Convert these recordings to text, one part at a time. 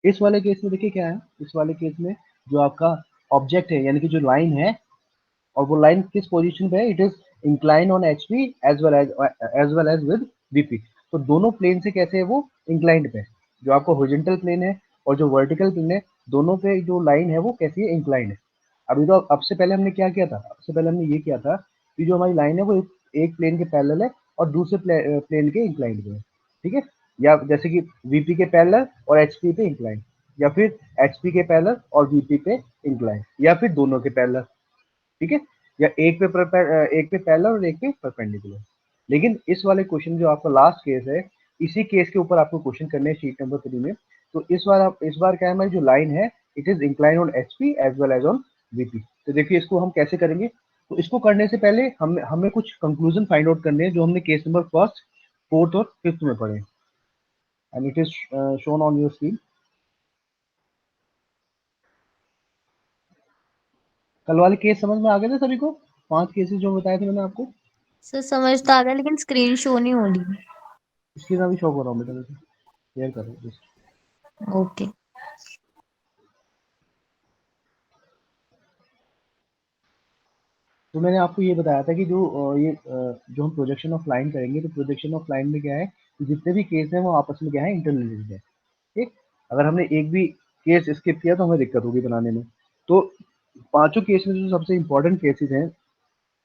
इस वाले केस में देखिए क्या है, इस वाले केस में जो आपका ऑब्जेक्ट है यानी कि जो लाइन है, और वो लाइन किस पोजीशन पे है, it is incline on HP as well as with VP. तो दोनों प्लेन से कैसे है वो इंक्लाइंड पे है। जो आपको हॉरिजॉन्टल प्लेन है और जो वर्टिकल प्लेन है, दोनों पे जो लाइन है वो कैसी है, इंक्लाइंड है। अभी तो अब से पहले हमने क्या किया था, सबसे पहले हमने ये किया था कि जो हमारी लाइन है वो एक प्लेन के पैरेलल है और दूसरे प्लेन के इंक्लाइंड पे है, ठीक है। या जैसे कि वीपी के पैरेलल और एचपी पे इंक्लाइंड, या फिर एचपी के पैरेलल और वीपी पे इंक्लाइंड, या फिर दोनों के पैरेलल, ठीक है। या एक पे पैरेलल और एक पे परपेंडिकुलर। लेकिन इस वाले क्वेश्चन जो आपका लास्ट केस है, इसी केस के ऊपर आपको क्वेश्चन करने हैं शीट नंबर 3 में। तो इस बार क्या है, हमारी जो लाइन है it is incline on HP as well as on VP. तो देखिए इसको हम कैसे करेंगे। तो इसको करने से पहले हम हमें कुछ कंक्लूजन फाइंड आउट करने हैं जो हमने केस नंबर फर्स्ट, फोर्थ और फिफ्थ में पढ़े, and it is shown on your screen. कल वाले केस समझ में आ गए थे सभी को, 5 केसेस जो बताए थे मैंने आपको। सर समझ तो आ गया लेकिन स्क्रीन शो नहीं हो रही। इसकी मैं भी शो कर रहा हूँ बेटा, शेयर कर रहा हूँ just। ओके। तो मैंने आपको ये बताया था कि जो हम प्रोजेक्शन ऑफ लाइन करेंगे, तो प्रोजेक्शन ऑफ लाइन में क्या है कि जितने भी केस हैं वो आपस में क्या है, इंटरलिंक्ड है, ठीक। अगर हमने एक भी केस स्किप किया तो हमें दिक्कत होगी बनाने में। तो पांचों केस में जो सबसे इंपॉर्टेंट केसेस हैं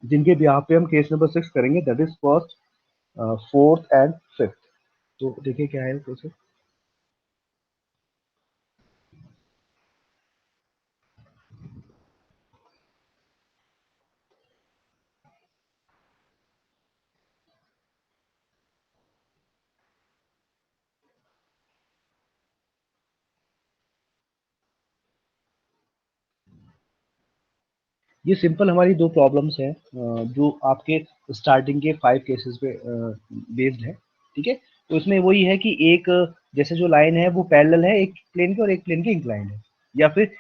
जिनके ब्याह पे हम केस नंबर 6 करेंगे, that is first, fourth and fifth. तो देखिए क्या है कैसे। ये सिंपल हमारी दो प्रॉब्लम्स हैं जो आपके स्टार्टिंग के 5 केसेस पे बेस्ड है, ठीक है। तो इसमें वही है कि एक जैसे जो लाइन है वो पैरेलल है एक प्लेन के और एक प्लेन के इंक्लाइंड है, या फिर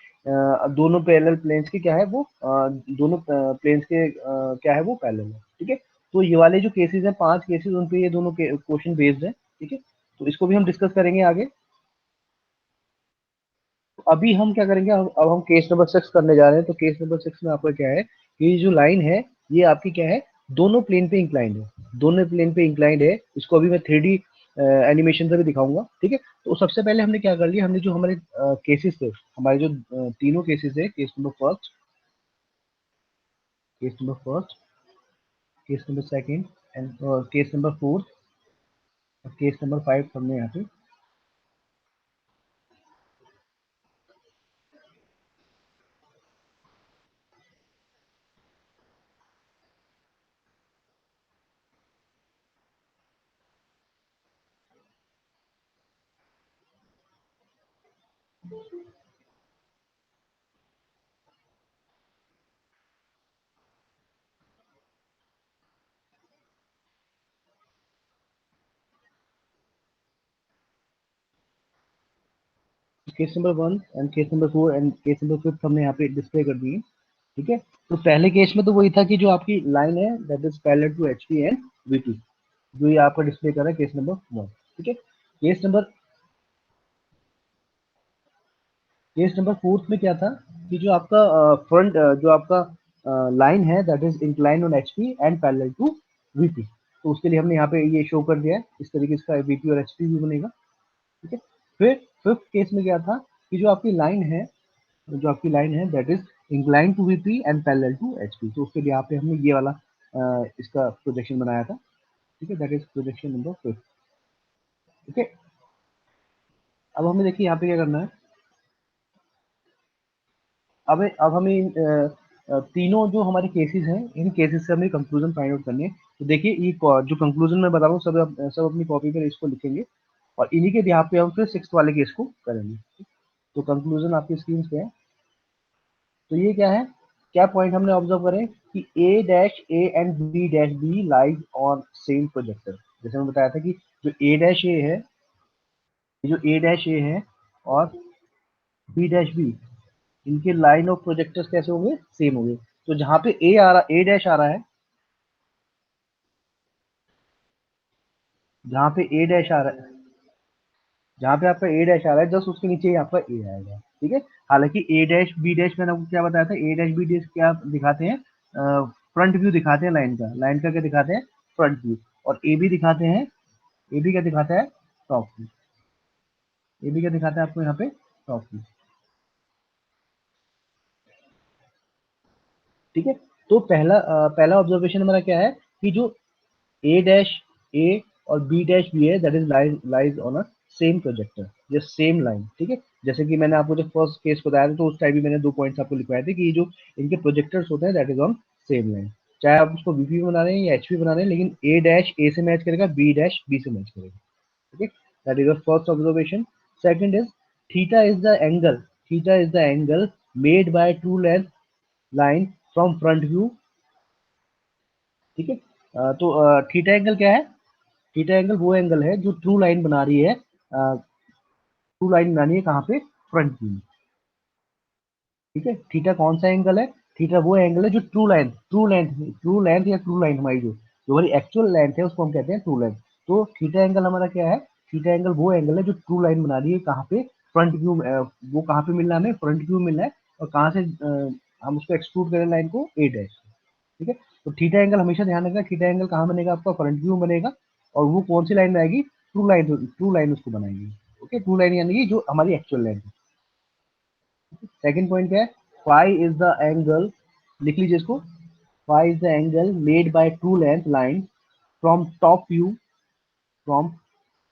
दोनों पैरेलल प्लेन्स के क्या है वो दोनों प्लेन्स के क्या है वो पैरेलल है, ठीक है। तो ये वाले जो केसेस हैं 5 केसेस, उन पे ये दोनों क्वेश्चन बेस्ड है, ठीक है। तो इसको भी हम डिस्कस करेंगे आगे। अभी हम क्या करेंगे, अब हम केस नंबर 6 करने जा रहे हैं। तो केस नंबर 6 में आपका क्या है कि ये जो लाइन है ये आपकी क्या है, दोनों प्लेन पे इंक्लाइंड है, दोनों प्लेन पे इंक्लाइंड है। इसको अभी मैं 3D एनिमेशन से भी दिखाऊंगा, ठीक है। तो सबसे पहले हमने क्या कर लिया, हमने जो हमारे केसेस थे, हमारे जो तीनों केसेस है, case number first, case number second and case number fourth और केस नंबर 5 हमने यहाँ पे। Case number 1 and case number 4 and case number 5 हमने यहाँ पे डिस्प्ले कर दिए, ठीक है। तो पहले केस में तो वही था कि जो आपकी लाइन है that is parallel to HP and VP, जो ये आपका डिस्प्ले कर रहा है केस नंबर 1, ठीक है। केस नंबर 4 में क्या था कि जो आपका फ्रंट जो आपका लाइन है that is incline on HP and parallel to VP. तो उसके लिए हमने यहाँ पे ये शो कर दिया है, इस तरीके से वीपी और एचपी भी बनेगा, ठीक है। फिर फिफ्थ केस में क्या था कि जो आपकी लाइन है that is incline to VP and parallel to HP. तो उसके लिए यहाँ पे हमने ये वाला इसका प्रोजेक्शन बनाया था, ठीक है। दैट इज प्रोजेक्शन नंबर 5, ठीक है। अब हमें देखिए यहाँ पे क्या करना है। अब हमें तीनों जो हमारे केसेस हैं इन केसेस से हमें कंक्लूजन फाइंड आउट करने हैं। तो देखिए ये जो कंक्लूजन मैं बता रहा हूँ सब अपनी कॉपी पर इसको लिखेंगे, और इन्हीं के बिहाफ पे हम फिर 6 वाले केस को करेंगे। तो कंक्लूजन आपकी स्क्रीन पे है। तो ये क्या है, क्या पॉइंट हमने ऑब्जर्व करें कि A dash A and B dash B lies on same projector. जैसे मैं बताया था कि जो ए डैश ए है, ये जो ए डैश ए है और बी डैश बी, इनके लाइन ऑफ प्रोजेक्टर्स कैसे होंगे, सेम होंगे। तो जहाँ पे ए डैश आ रहा है, जहाँ पे ए डैश आ रहा है जहाँ पे आपका ए डैश आ रहा है जस्ट उसके नीचे ही आपका ए आएगा, ठीक है। हालांकि ए डैश बी डैश मैंने आपको क्या बताया था, ए डैश बी डैश क्या दिखाते हैं, फ्रंट व्यू दिखाते हैं लाइन का क्या दिखाते हैं, फ्रंट व्यू। और ए बी दिखाते हैं, ए बी क्या दिखाता है, टॉप व्यू। ए बी क्या दिखाता है आपको यहाँ पे, टॉप व्यू, ठीक है। तो पहला ऑब्जर्वेशन हमारा क्या है कि जो ए डैश ए और बी डैश बी है that is lies on a same projector, ये सेम लाइन, ठीक है। जैसे कि मैंने आपको जो फर्स्ट केस बताया था तो उस टाइम भी मैंने 2 पॉइंट्स आपको लिखवाए थे कि ये जो इनके प्रोजेक्टर्स होते हैं that is on same line, चाहे आप उसको वीपी बना रहे हैं या एचपी बना रहे हैं, लेकिन ए डैश ए से मैच करेगा, बी डैश बी से मैच करेगा, ठीक है। That is the first observation. Second is theta is the angle, theta is the angle made by true length line from front view, ठीक है। तो थीटा एंगल क्या है, थीटा एंगल वो एंगल है जो ट्रू लाइन बना रही है, ट्रू लाइन बनानी है कहाँ पे, फ्रंट व्यू में, ठीक है। थीटा कौन सा एंगल है, थीटा वो एंगल है जो ट्रू लेंथ या ट्रू लाइन हमारी जो हमारी एक्चुअल लेंथ है उसको हम कहते हैं ट्रू लेंथ। तो थीटा एंगल हमारा क्या है, थीटा एंगल वो एंगल है जो ट्रू लाइन बना रही है कहाँ पे, फ्रंट व्यू में। वो कहाँ पे मिल रहा है हमें, फ्रंट व्यू मिल रहा है, और कहाँ से हम उसको एक्सक्लूड करें लाइन को, ए डैश, ठीक है। तो थीटा एंगल हमेशा ध्यान रखना, थीटा एंगल कहाँ बनेगा आपका, फ्रंट व्यू बनेगा, और वो कौन सी लाइन में आएगी, ट्रू लाइन उसको बनाएगी, ओके। ट्रू लाइन यानी कि जो हमारी एक्चुअल लाइन है। सेकंड पॉइंट क्या है, फाई इज द एंगल, लिख लीजिए इसको, phi is the angle made by true length line from top view, from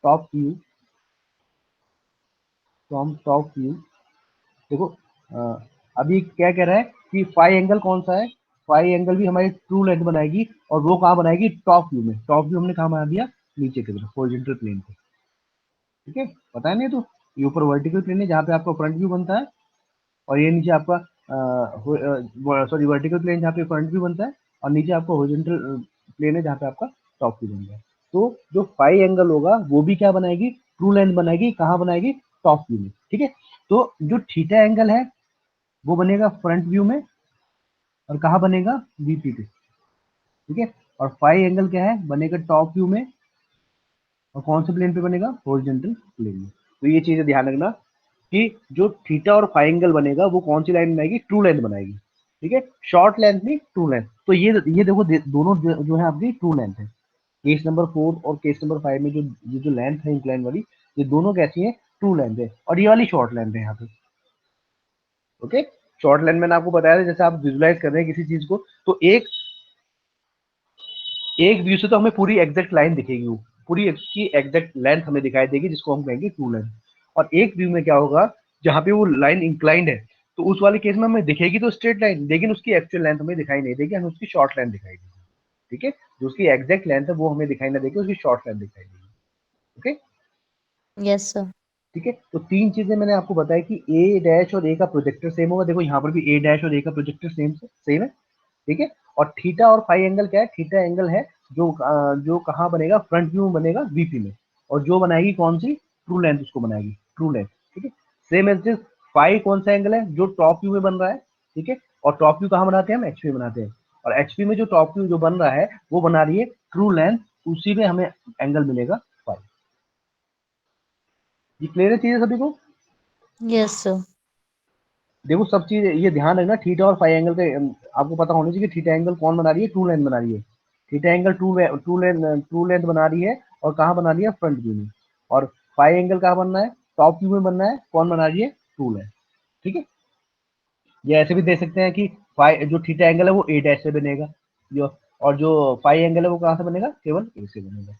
top view, from top view. देखो अभी क्या कह रहा है कि फाई एंगल कौन सा है, फाई एंगल भी हमारी ट्रू लेंथ बनाएगी, और वो कहाँ बनाएगी, टॉप व्यू में। टॉप व्यू हमने कहाँ बना दिया, नीचे की तरफ हॉरिजॉन्टल प्लेन पे, ठीक है। पता है नहीं तो ये ऊपर वर्टिकल प्लेन है जहाँ पे आपका फ्रंट व्यू बनता है, और ये नीचे आपका सॉरी वर्टिकल प्लेन जहाँ पे फ्रंट व्यू बनता है, और नीचे आपका हॉरिजॉन्टल प्लेन है जहाँ पे आपका टॉप व्यू बनता है। तो जो फाई एंगल होगा वो भी क्या बनाएगी, ट्रू लेंथ बनाएगी, कहाँ बनाएगी, टॉप व्यू में, ठीक है। तो जो थीटा एंगल है वो बनेगा फ्रंट व्यू में, और कहाँ बनेगा, वीपी पे, ठीक है। और फाई एंगल क्या है, बनेगा टॉप व्यू में, और कौन से प्लेन पे बनेगा, हॉरिजॉन्टल प्लेन में। तो ये चीजें ध्यान रखना कि जो थीटा और फाई एंगल बनेगा वो कौन सी लाइन बनाएगी, ट्रू लेंथ बनाएगी, ठीक है। शॉर्ट लेंथ नहीं, ट्रू लेंथ। तो ये देखो दोनों जो है आपकी ट्रू लेंथ है। केस नंबर 4 और केस नंबर 5 में जो ये जो लेंथ है इंक्लाइन वाली, ये दोनों कैसी है, ट्रू लेंथ है, और ये वाली शॉर्ट लेंथ है यहाँ पे, ओके। शॉर्ट लेंथ मैंने आपको बताया था, जैसे आप विजुलाइज कर रहे हैं किसी चीज को, तो एक एक व्यू से तो हमें पूरी एग्जैक्ट लाइन दिखेगी, वो पूरी इसकी एग्जैक्ट लेंथ हमें दिखाई देगी, जिसको हम कहेंगे ट्रू लेंथ। और एक व्यू में क्या होगा, जहाँ पे वो लाइन इंक्लाइंड है, तो उस वाले केस में हमें दिखेगी तो स्ट्रेट लाइन, लेकिन उसकी एक्चुअल लेंथ हमें दिखाई नहीं देगी, हमें उसकी शॉर्ट लाइन दिखाई देगी, ठीक है। जो उसकी एग्जैक्ट लेंथ है वो हमें दिखाई ना देगी, उसकी शॉर्ट लाइन दिखाई देगी, ओके। Yes sir. ठीक है। तो तीन चीजें मैंने आपको बताया कि ए डैश और ए का प्रोजेक्टर सेम होगा, देखो यहाँ पर भी ए डैश और ए का प्रोजेक्टर सेम है, ठीक है। और थीटा और फाई एंगल क्या है, थीटा एंगल है जो कहाँ बनेगा, फ्रंट व्यू में बनेगा, वीपी में, और जो बनाएगी कौन सी, ट्रू लेंथ उसको बनाएगी, ट्रू लेंथ, ठीक है। सेम एज दिस, फाई कौन सा एंगल है, जो टॉप व्यू में बन रहा है, ठीक है। और टॉप व्यू कहाँ बनाते हैं हम, एचपी बनाते हैं, और एचपी में जो टॉप व्यू जो बन रहा है वो बना रही है ट्रू लेंथ, उसी में हमें एंगल मिलेगा फाई। ये क्लियर है चीजें सभी को। Yes sir. देखो सब चीज ये ध्यान रखना, थीटा और फाई एंगल का आपको पता होना चाहिए कि थीटा एंगल कौन बना रही है, ट्रू लेंथ बना रही है। थीटा एंगल ट्रू लेंथ बना रही है, और कहाँ बना रही है, फ्रंट व्यू में। और फाई एंगल कहाँ बनना है, टॉप व्यू में बनना है, कौन बना रही है, ट्रू लेंथ, ठीक है। ये ऐसे भी दे सकते हैं कि फाई जो थीटा एंगल है वो ए डैश से बनेगा, जो और जो फाई एंगल है वो कहाँ से बनेगा, केवल ए से बनेगा,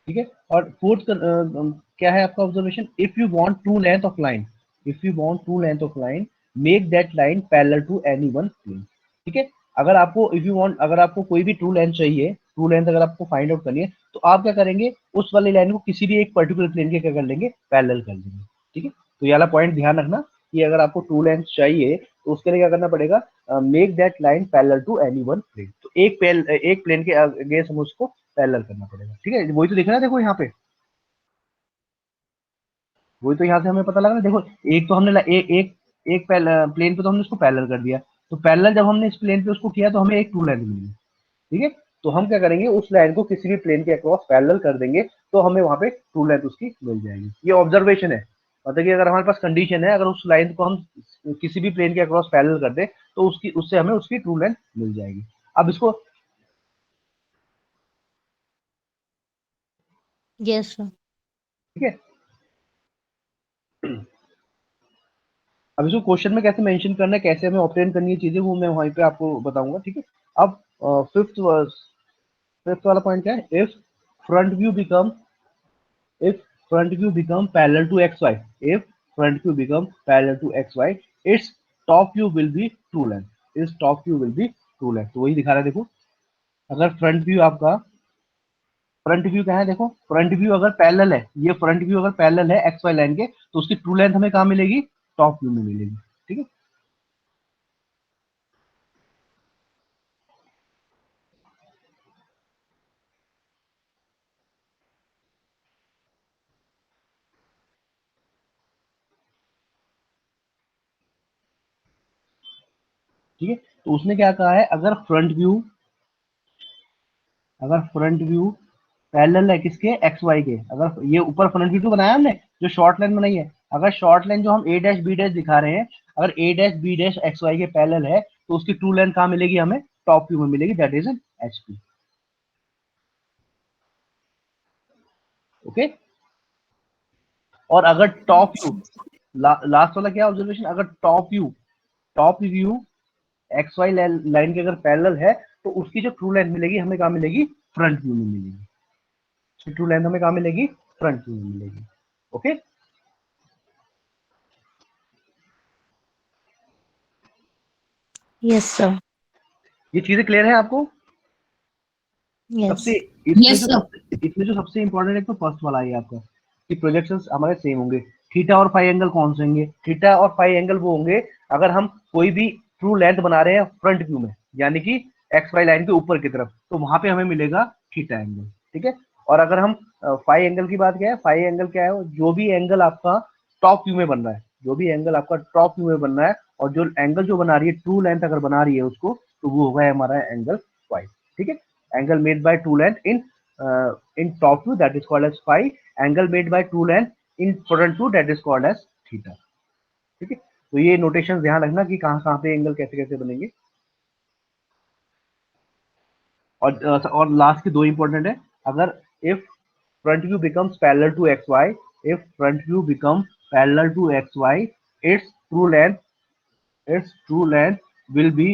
ठीक है। और फोर्थ क्या है आपका observation, if you want true length of line, if you want true length of line, make that line parallel to any one plane, ठीक है। अगर आपको इफ यू वांट, अगर आपको कोई भी ट्रू लेंथ चाहिए, ट्रू लेंथ अगर आपको फाइंड आउट करनी है, तो आप क्या करेंगे, उस वाली लाइन को किसी भी एक पर्टिकुलर प्लेन के क्या कर लेंगे, पैरेलल कर लेंगे, ठीक है। तो ये वाला पॉइंट ध्यान रखना कि अगर आपको ट्रू लेंथ चाहिए तो उसके लिए क्या करना पड़ेगा, make that line parallel to any one plane. तो एक प्लेन के अगेंस्ट हम उसको पैरेलल करना पड़ेगा, ठीक है। वही तो दिख रहा है, देखो यहाँ पे, वही तो यहाँ से हमें पता लगा ना, देखो एक तो हमने एक प्लेन पे तो हमने उसको पैरेलल कर दिया, तो पैरेलल जब हमने इस प्लेन पे उसको किया तो हमें एक ट्रू लेंथ मिली, ठीक है। तो हम क्या करेंगे, उस लाइन को किसी भी प्लेन के अक्रॉस पैरेलल कर देंगे, तो हमें वहां पे ट्रू लेंथ उसकी मिल जाएगी। ये ऑब्जर्वेशन है, मतलब कि अगर हमारे पास कंडीशन है, अगर उस लाइन को हम किसी भी प्लेन के अक्रॉस पैरेलल कर दे, तो उससे हमें उसकी ट्रू लेंथ मिल जाएगी। अब इसको, Yes, sir. ठीक है, अब इसको क्वेश्चन में कैसे मेंशन करना है, कैसे हमें ऑब्टेन करनी है चीजें, वो मैं वहीं पे आपको बताऊंगा, ठीक है। अब फिफ्थ फिफ्थ वाला पॉइंट क्या है, if front view become if front view become parallel to xy, if front view become parallel to xy, its top view will be true length, its top view will be true length। तो वही दिखा रहा है, देखो अगर front view आपका, front view क्या है, देखो फ्रंट व्यू अगर पैरेलल है, ये फ्रंट व्यू अगर पैरेलल है एक्स वाई लाइन के, तो उसकी ट्रू लेंथ हमें कहाँ मिलेगी, टॉप व्यू में मिलेगी, ठीक है। ठीक है, तो उसने क्या कहा है, अगर फ्रंट व्यू पैरेलल है किसके, एक्स वाई के, अगर ये ऊपर फ्रंट व्यू बनाया हमने, जो शॉर्ट लाइन बनाई है, अगर शॉर्ट लाइन जो हम ए डैश बी डैश दिखा रहे हैं, अगर A dash B dash X Y के पैरेलल है, तो उसकी ट्रू लेंथ कहाँ मिलेगी, हमें टॉप व्यू में मिलेगी, that is an H P. Okay, और अगर टॉप व्यू, लास्ट वाला क्या ऑब्जर्वेशन, अगर top view X Y line के अगर पैरेलल है, तो उसकी जो ट्रू लेंथ मिलेगी हमें कहाँ मिलेगी, फ्रंट व्यू में मिलेगी, ट्रू लेंथ हमें कहाँ मिलेगी, फ्रंट व्यू में मिलेगी। Okay, Yes, sir. ये चीजें क्लियर है आपको। सबसे, Yes. इसमें जो सबसे इंपॉर्टेंट है, तो फर्स्ट वाला है आपका, कि प्रोजेक्शंस हमारे सेम होंगे, थीटा और फाई एंगल कौन से होंगे, थीटा और फाई एंगल वो होंगे अगर हम कोई भी ट्रू लेंथ बना रहे हैं फ्रंट व्यू में, यानी कि एक्स वाई लाइन के ऊपर की तरफ, तो वहां पे हमें मिलेगा थीटा एंगल, ठीक है। और अगर हम फाई एंगल की बात, क्या है फाई एंगल, क्या है जो भी एंगल आपका टॉप व्यू में बन रहा है, जो भी एंगल आपका टॉप व्यू में बन रहा है, और जो एंगल जो बना रही है ट्रू लेंथ अगर बना रही है उसको, तो वो होगा हमारा एंगल फाई, ठीक है। Angle made by true length in top view, that is called as phi. Angle made by true length in front view, that is called as theta, ठीक है। तो ये नोटेशन ध्यान रखना कि कहाँ कहाँ पे एंगल कैसे कैसे बनेंगे। और लास्ट के दो इंपॉर्टेंट है, अगर if front view becomes parallel to X Y, if front view become parallel to X Y, it's true length its true length will be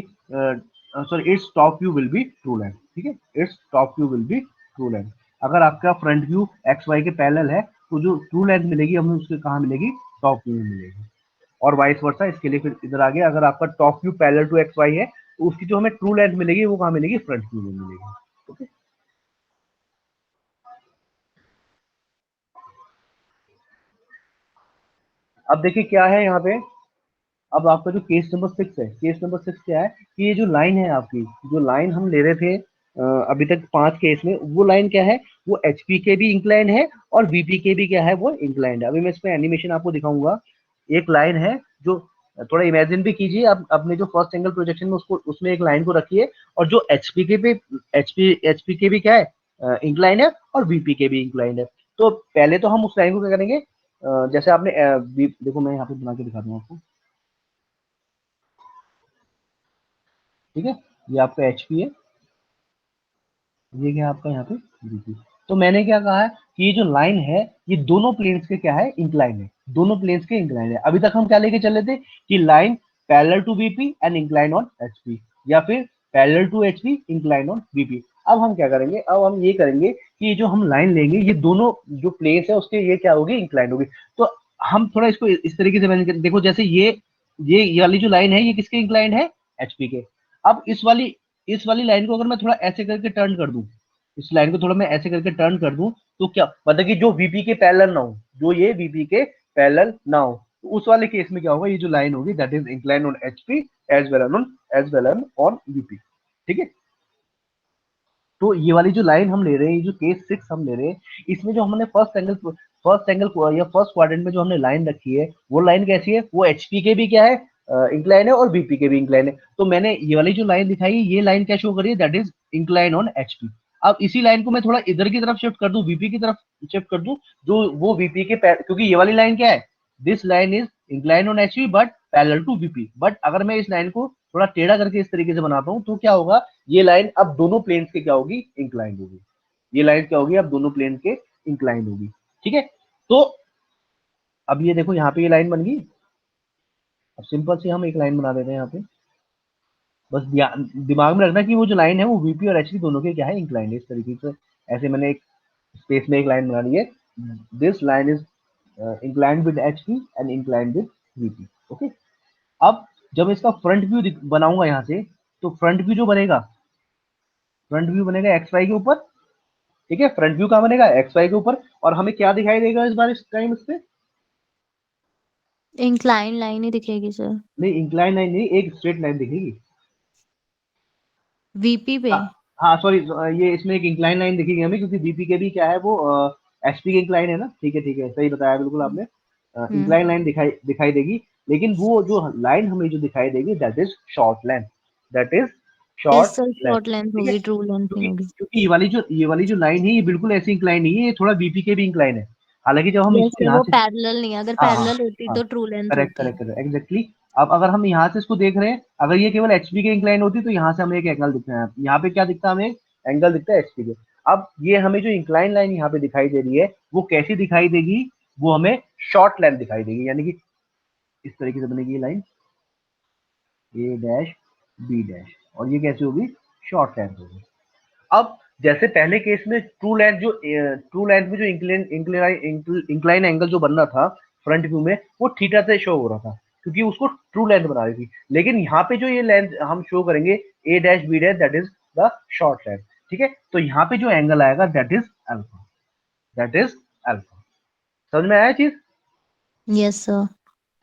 its top view will be true length, ठीक है, its top view will be true length। अगर आपका front view X Y के parallel है, तो जो true length मिलेगी हमें उसके कहाँ मिलेगी, टॉप व्यू में मिलेगी। और वाइस वर्सा, इसके लिए फिर इधर आगे, अगर आपका top view parallel to X Y है, तो उसकी जो हमें ट्रू लेंथ मिलेगी वो कहाँ मिलेगी, फ्रंट व्यू में मिलेगी। ओके, अब देखिए क्या है यहाँ पे, अब आपका जो केस नंबर 6 है, केस नंबर 6 क्या है, कि ये जो लाइन है आपकी, जो लाइन हम ले रहे थे अभी तक 5 केस में, वो लाइन क्या है, वो एचपी के भी इंक्लाइंड है और वीपी के भी क्या है, वो इंक्लाइंड है। अभी मैं इसमें एनिमेशन आपको दिखाऊंगा। एक लाइन है जो, थोड़ा इमेजिन भी कीजिए, आप अपने जो फर्स्ट एंगल प्रोजेक्शन में उसको, उसमें एक लाइन को रखिए, और जो एचपी के भी, एचपी के भी क्या है, इंक्लाइंड है, और वीपी के भी इंक्लाइंड है। तो पहले तो हम उस लाइन को क्या करेंगे, जैसे आपने देखो मैं यहाँ पे बना के दिखा दूँ आपको, ठीक है, ये आपका एचपी है, ये क्या है आपका यहाँ पे बीपी। तो मैंने क्या कहा है, कि ये जो लाइन है, ये दोनों प्लेन्स के क्या है, इंक्लाइन है, दोनों प्लेन्स के इंक्लाइन है। अभी तक हम क्या लेके चले थे, कि line parallel to BP and incline on HP, या फिर parallel to HP incline on BP. अब हम क्या करेंगे, अब हम ये करेंगे कि ये जो हम लाइन लेंगे, ये दोनों जो प्लेन्स है उसके ये क्या होगी, इंक्लाइन होगी। तो हम थोड़ा इसको इस तरीके से मैंने देखो, जैसे ये वाली जो लाइन है, ये किसके इंक्लाइंड है, एचपी के। अब इस वाली लाइन को अगर मैं थोड़ा ऐसे करके टर्न कर दूं, इस लाइन को थोड़ा मैं ऐसे करके टर्न कर दूं, तो क्या मतलब कि जो वीपी के पैरेलल ना हो, जो ये वीपी के पैरेलल ना हो, तो उस वाले केस में क्या होगा, ये जो लाइन होगी that is incline on HP as well on VP, ठीक है। तो ये वाली जो लाइन हम ले रहे हैं, ये जो केस 6 हम ले रहे हैं, इसमें जो हमने फर्स्ट एंगल या फर्स्ट क्वाड्रेंट में जो हमने लाइन रखी है, वो लाइन कैसी है, वो एचपी के भी क्या है, इंक्लाइन है और बीपी के भी इंक्लाइन है। तो मैंने ये वाली जो लाइन दिखाई ये लाइन क्या शो कर रही है, that is incline on HP. अब इसी लाइन को मैं थोड़ा इधर की तरफ शिफ्ट कर दूं, वीपी की तरफ शिफ्ट कर दूं, जो वो वीपी के क्योंकि ये वाली लाइन क्या है, this line is incline on HP but parallel to VP. But अगर मैं इस लाइन को थोड़ा टेढ़ा करके इस तरीके से बनाता हूं तो क्या होगा, ये लाइन अब दोनों प्लेन्स के क्या होगी, इंक्लाइन होगी। ये लाइन क्या होगी, अब दोनों प्लेन के इंक्लाइन होगी। ठीक है, तो अब ये देखो यहाँ पे ये लाइन बन गई। अब सिंपल से हम एक लाइन बना देते हैं यहाँ पे, बस दिमाग में रखना कि वो जो लाइन है वो वीपी और एचपी दोनों के क्या है, इंक्लाइन है। इस तरीके से ऐसे मैंने एक स्पेस में एक लाइन बना ली है, this line is inclined with HP and inclined with VP. Okay, अब जब इसका फ्रंट व्यू बनाऊंगा यहाँ से, तो फ्रंट व्यू जो बनेगा, फ्रंट व्यू बनेगा एक्स वाई के ऊपर। ठीक है, फ्रंट व्यू कहाँ बनेगा, एक्स वाई के ऊपर। और हमें क्या दिखाई देगा इस बार, इस टाइम इस पे इंक्लाइन लाइन ही दिखेगी सर। नहीं, इंक्लाइन लाइन नहीं, एक स्ट्रेट लाइन दिखेगी। वीपी पे। हाँ हाँ, सॉरी, ये इसमें एक इंक्लाइन लाइन दिखेगी हमें, क्योंकि बीपी के भी क्या है वो एचपी के इंक्लाइन है ना। ठीक है, सही बताया बिल्कुल आपने। हम्म। इंक्लाइन लाइन दिखाई दिखाई देगी, लेकिन वो जो लाइन हमें जो दिखाई देगी that is short length, that is yes short sir, length. Short length ठीक है, होगी, ट्रू लेंथ नहीं क्योंकि होगी। क्योंकि ये वाली जो लाइन है ये बिल्कुल ऐसी इंक्लाइन नहीं है, ये थोड़ा बीपी के भी इंक्लाइन है। हालांकि जब हम यस इसको सर, यहाँ वो से, पैरेलल नहीं है, अगर हाँ हाँ पैरेलल होती हाँ, तो ट्रू लेंथ करेक्ट होती। Correct correct, exactly. अब अगर हम यहाँ से इसको देख रहे हैं, अगर ये केवल एचपी के इंक्लाइन होती तो यहाँ से हमें एक एंगल दिखता है, यहाँ पे क्या दिखता है हमें, एंगल दिखता है एचपी के। अब ये हमें जो इंक्लाइन लाइन यहाँ पे दिखाई दे रही है वो कैसी दिखाई देगी, वो हमें शॉर्ट लेंथ दिखाई देगी, यानी कि इस तरीके से बनेगी ये लाइन, ए डैश बी डैश, और ये कैसी होगी, शॉर्ट लेंथ होगी। अब जैसे पहले केस में ट्रू लेंथ में जो इंक्लाइन एंगल जो बन रहा था फ्रंट व्यू में, वो थीटा से शो हो रहा था, क्योंकि उसको ट्रू लेंथ बना रही थी। लेकिन यहाँ पे जो ये लेंथ हम शो करेंगे, A dash B dash, that is the short length. ठीक है, तो यहाँ पे जो एंगल आएगा that is alpha, that is alpha. समझ में आया चीज। Yes sir.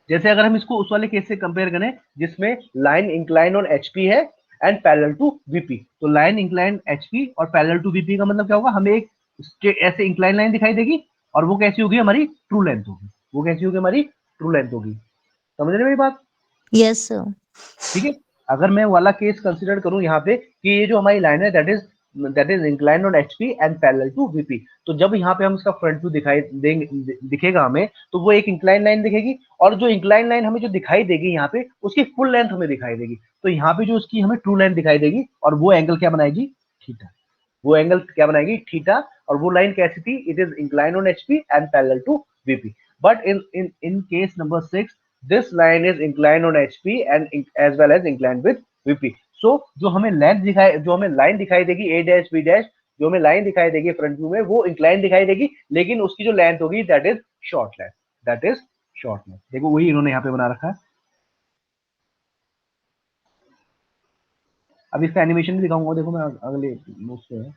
जैसे अगर हम इसको उस वाले केस से कंपेयर करें जिसमें लाइन इंक्लाइन ऑन एचपी है एंड पैरेलल टू वीपी, तो लाइन इंक्लाइन एचपी और पैरेलल टू वीपी का मतलब क्या होगा, हमें एक ऐसे इंक्लाइन लाइन दिखाई देगी, और वो कैसी होगी, हमारी ट्रू लेंथ होगी। वो कैसी होगी, हमारी ट्रू लेंथ होगी। समझ रहे मेरी बात। Yes sir. ठीक है, अगर मैं वाला केस कंसिडर करूं यहाँ पे कि ये जो हमारी लाइन है that is inclined on HP and parallel to VP, तो जब यहाँ पे हम इसका फ्रंट व्यू दिखाई देंगे, दिखेगा हमें, तो वो एक इंक्लाइन लाइन दिखेगी, और जो इंक्लाइन लाइन हमें जो दिखाई देगी यहाँ पे उसकी फुल लेंथ हमें दिखाई देगी। तो यहाँ पे जो उसकी हमें ट्रू लेंथ दिखाई देगी, और वो एंगल क्या बनाएगी, थीटा। वो एंगल क्या बनाएगी, थीटा। और वो लाइन कैसी थी, it is incline on HP and parallel to VP. But in case number 6, this line is incline on HP and as well as incline with VP. So जो हमें length दिखाई, जो हमें लाइन दिखाई देगी ए डैश बी डैश, जो हमें line दिखाई देगी फ्रंट व्यू में, वो इंक्लाइन दिखाई देगी, लेकिन उसकी जो लेंथ होगी that is short length, that is short length. देखो वही इन्होंने यहाँ पे बना रखा है। अब इसका एनिमेशन भी दिखाऊंगा, देखो मैं अगले नोट्स पे है।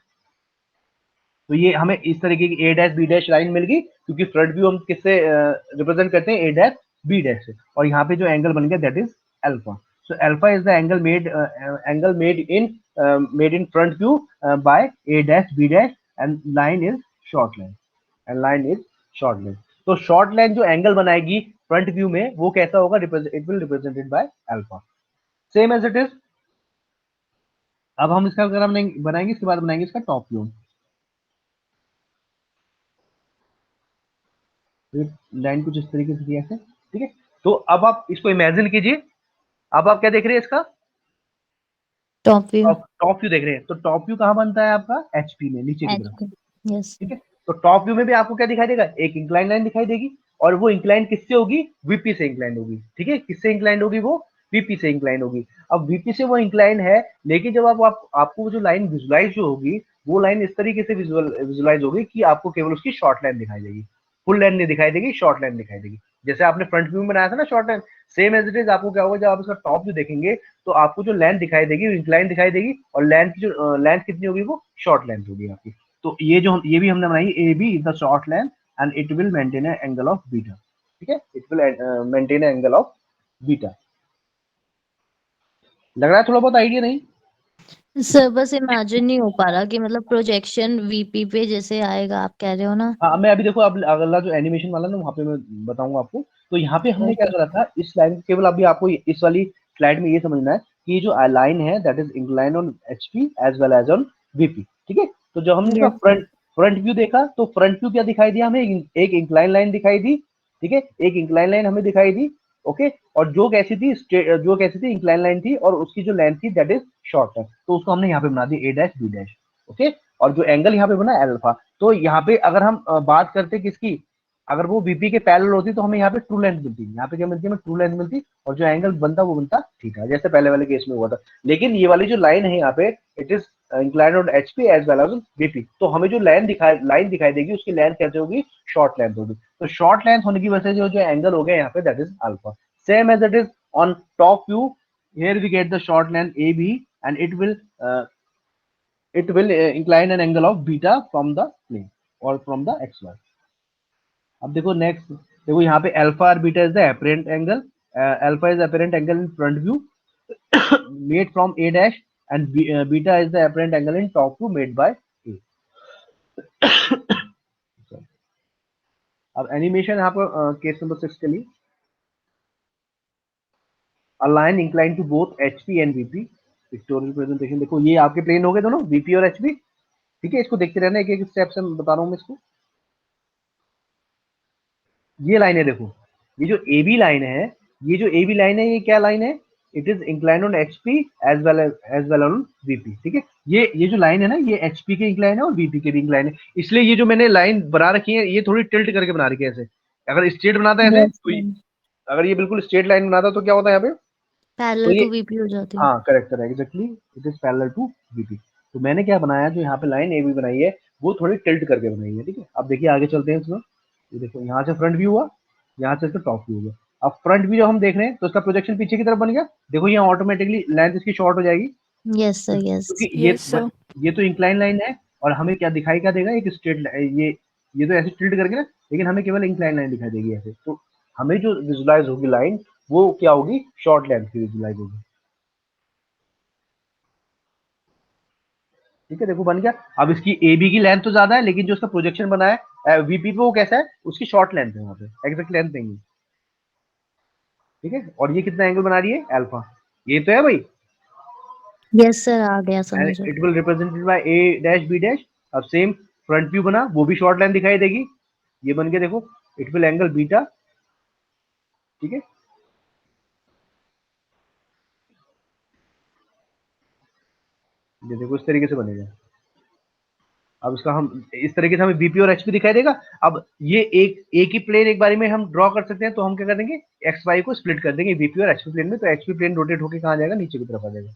तो ये हमें इस तरीके की ए डैश बी डैश लाइन मिल गई, क्योंकि फ्रंट व्यू हम किससे रिप्रेजेंट करते हैं, ए डैश बी डैश से। और यहाँ पे जो एंगल बन गया that is alpha. So alpha is the angle made in front view by A dash B dash, and line is short line, and line is short line. तो short line जो angle बनाएगी front view में वो कैसा होगा, it will represented by alpha, same as it is. अब हम इसका अगर हम बनाएंगे, इसके बाद बनाएंगे इसका टॉप व्यू। लाइन कुछ इस तरीके से दिया है, ठीक है। तो अब आप इसको इमेजिन कीजिए, अब आप क्या देख रहे हैं, इसका टॉप व्यू। टॉप व्यू देख रहे हैं। तो टॉप व्यू कहाँ बनता है आपका, एचपी में, नीचे की एच तरफ। पे। यस ठीक सर। है, तो टॉप व्यू में भी आपको क्या दिखाई देगा, एक इंक्लाइन लाइन दिखाई देगी, और वो इंक्लाइन किससे होगी, वीपी से इंक्लाइन होगी। ठीक है, किससे इंक्लाइन होगी, वो वीपी से इंक्लाइन होगी। अब वीपी से वो इंक्लाइन है, लेकिन जब आपको वो जो लाइन विजुलाइज जो होगी, वो लाइन इस तरीके से विजुलाइज होगी कि आपको केवल उसकी शॉर्ट लाइन दिखाई देगी, फुल लाइन नहीं दिखाई देगी, शॉर्ट लाइन दिखाई देगी। जैसे आपने फ्रंट व्यू में बनाया था ना short line, same as it is आपको क्या होगा, जब आप इसका टॉप व्यू देखेंगे तो आपको जो लेंथ दिखाई देगी इंक्लाइन दिखाई देगी, और लेंथ कितनी होगी, वो शॉर्ट लेंथ होगी आपकी। तो ये भी हमने बनाई, A B is the short length and it will maintain angle of beta. ठीक है, it will maintain angle of beta. लग रहा है थोड़ा बहुत आइडिया नहीं। सर बस इमेजिन नहीं हो पा रहा कि मतलब प्रोजेक्शन वीपी पे जैसे आएगा, आप कह रहे हो ना? हाँ, मैं अभी देखो, अब अगला जो एनिमेशन वाला ना, वहाँ पे मैं बताऊंगा आपको। तो यहाँ पे हमने क्या ओके। करा था, इस लाइन केवल अभी आपको इस वाली स्लाइड में ये समझना है कि ये जो लाइन है that is incline on HP as well as on VP. ठीक है, तो जब हमने इसका yes sir. Front front view देखा, तो फ्रंट व्यू क्या दिखाई दिया हमें, एक इंक्लाइन लाइन दिखाई दी। ठीक है, एक इंक्लाइन लाइन हमें दिखाई दी। ओके, और जो कैसी थी, जो कैसी थी, इंक्लाइन लाइन थी, और उसकी जो लेंथ थी दैट इज शॉर्ट है, तो उसको हमने यहाँ पे बना दी ए डैश बी डैश। ओके, और जो एंगल यहाँ पे बना अल्फा। तो यहाँ पे अगर हम बात करते किसकी, अगर वो वीपी के पैरेलल होती तो हमें यहाँ पे ट्रू लेंथ मिलती, यहाँ पे क्या मिलती है, हमें ट्रू लेंथ मिलती, और जो एंगल बनता वो बनता थीटा, जैसे पहले वाले केस में हुआ था। लेकिन ये वाली जो लाइन है यहाँ पे, it is inclined on HP as well as VP, तो हमें जो लाइन दिखाई देगी, उसकी लेंथ कैसे होगी, शॉर्ट लेंथ होगी। तो शॉर्ट लेंथ होने की वजह से जो एंगल हो गया यहाँ पे that is alpha. Same as it is on top view, here we get the short length AB, and it will incline an angle of beta from the plane or from the xy. अब देखो next, देखो यहाँ पे alpha और beta is the apparent angle, alpha is apparent angle in front view made from a dash, and beta is the apparent angle in top view made by a. अब animation यहाँ पर case number 6 के लिए, a line inclined to both HP and VP, pictorial presentation. देखो ये आपके plane हो गए दोनों, VP और HP। ठीक है, इसको देखते रहना, एक एक स्टेप से बता रहा हूँ मैं इसको। ये लाइन है देखो, ये जो ए बी लाइन है, ये जो ए बी लाइन है, ये क्या लाइन है, it is incline on HP as well on VP. ठीक है, ये जो लाइन है ना, ये एचपी के इंक्लाइन है और वीपी के भी इंक्लाइन है, इसलिए ये जो मैंने लाइन बना रखी है, ये थोड़ी टिल्ट करके बना रखी है ऐसे। अगर स्ट्रेट बनाता है ऐसे यस तो सर। अगर ये बिल्कुल स्ट्रेट लाइन बनाता तो क्या होता है यहाँ पे, तो पैरेलल ये, टू वीपी हो जाती है। हाँ correct correct, exactly, it is parallel to VP. तो मैंने क्या बनाया, जो यहाँ पे लाइन ए बी बनाई है, वो थोड़ी टिल्ट करके बनाई है। ठीक है, अब देखिए आगे चलते हैं इसमें। ये देखो यहाँ से फ्रंट व्यू हुआ, यहाँ से इसका टॉप व्यू हो गया। अब फ्रंट व्यू जब हम देख रहे हैं तो इसका प्रोजेक्शन पीछे की तरफ बन गया। देखो यहाँ ऑटोमेटिकली लेंथ इसकी शॉर्ट हो जाएगी, यस सर। यस। क्योंकि यस सर। ये तो इंक्लाइन लाइन है, और हमें क्या दिखाई क्या देगा, एक स्ट्रेट, ये तो ऐसे टिल्ट करके ना, लेकिन हमें केवल इंक्लाइन लाइन दिखाई देगी ऐसे। तो हमें जो विजुलाइज होगी लाइन, वो क्या होगी, शॉर्ट लेंथ की विजुलाइज होगी। ठीक है, देखो बन गया। अब इसकी ए बी की लेंथ तो ज्यादा है, लेकिन जो उसका प्रोजेक्शन बना है वीपी पे, वो कैसा है, उसकी शॉर्ट लेंथ है, वहां पे एग्जैक्ट लेंथ नहीं है। ठीक है, और ये कितना एंगल बना रही है, अल्फा। ये तो है भाई, यस सर, आ गया एंड समझ। It will represented by A dash B dash. अब सेम फ्रंट व्यू बना, वो भी शॉर्ट लाइन दिखाई देगी। ये बन गया देखो, इट विल एंगल बीटा। ठीक है, ये देखो इस तरीके से बनेगा। अब इसका हम इस तरीके से हमें बीपी और एचपी दिखाई देगा। अब ये एक ही प्लेन एक बारी में हम ड्रॉ कर सकते हैं, तो हम क्या कर देंगे, एक्स वाई को स्प्लिट कर देंगे बीपी और एचपी प्लेन में, तो एचपी प्लेन रोटेट होकर कहाँ जाएगा, नीचे की तरफ आ जाएगा।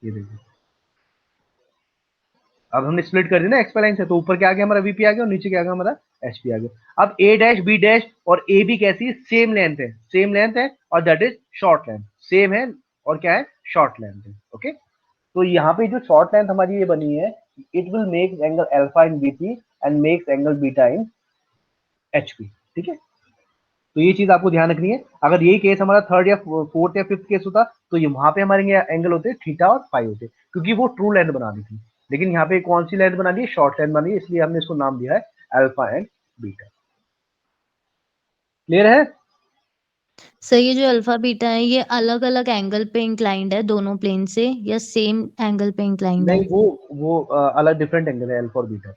ये देखिए, अब हमने स्प्लिट कर दिया ना एक्स वाई लाइन से, तो ऊपर क्या आ गया हमारा, वीपी आ गया, और नीचे क्या आ गया हमारा, एचपी आ गया। अब ए डैश बी डैश और ए बी कैसी है, सेम लेंथ है, सेम लेंथ है, और that is short length, same है, और क्या है, शॉर्ट लेंथ है। ओके, तो यहाँ पे जो शॉर्ट लेंथ हमारी ये बनी है, it will make angle alpha in BP and makes angle beta in HP. ठीक है, तो ये चीज आपको ध्यान रखनी है। अगर यही केस हमारा थर्ड या फोर्थ या फिफ्थ केस होता, तो ये वहां पे हमारे एंगल होते थीटा और फाई होते, क्योंकि वो ट्रू लेंथ बना दी थी। लेकिन यहाँ पे कौन सी लेंथ बना दी है, शॉर्ट लेंथ बनी है, इसलिए हमने इसको नाम दिया है अल्फा एंड बीटा। क्लियर है? सर ये जो अल्फा बीटा है, ये अलग अलग एंगल पे इंक्लाइंड है दोनों प्लेन से, या सेम एंगल पे इंक्लाइंड नहीं, है? वो अलग डिफरेंट एंगल है अल्फा और बीटा।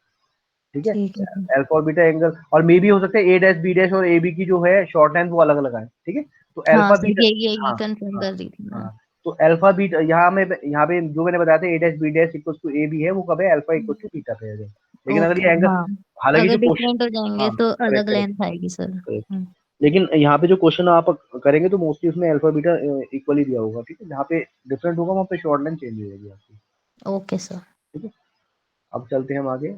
ठीक है, ठीक है सर। अल्फा और बीटा एंगल, और मे भी हो सकता है ए डैश बी डैश और ए बी की जो है शॉर्ट लेंथ वो अलग अलग आए। ठीक है, तो हाँ अल्फा सर, बीटा, यही यही हाँ कंफर्म हाँ कर रही थी मैं। हाँ, तो अल्फा बीटा यहाँ पे जो मैंने बताया था, A dash B dash equal to A B है, वो कब है, अल्फा इक्वल टू बीटा पे है जब। लेकिन अगर ओके, ये एंगल, हाँ। हालांकि अगर जो क्वेश्चन, डिफरेंट हो जाएंगे हाँ तो करेक्ट अलग करेक्ट लेंथ आएगी सर। करेक्ट, लेकिन यहाँ पे जो क्वेश्चन आप करेंगे तो मोस्टली उसमें अल्फा बीटा इक्वली दिया होगा। ठीक है, जहाँ पे डिफरेंट होगा वहाँ पे शॉर्ट लेंथ चेंज हो जाएगी आपकी। Okay sir. ठीक है, अब चलते हैं हम आगे।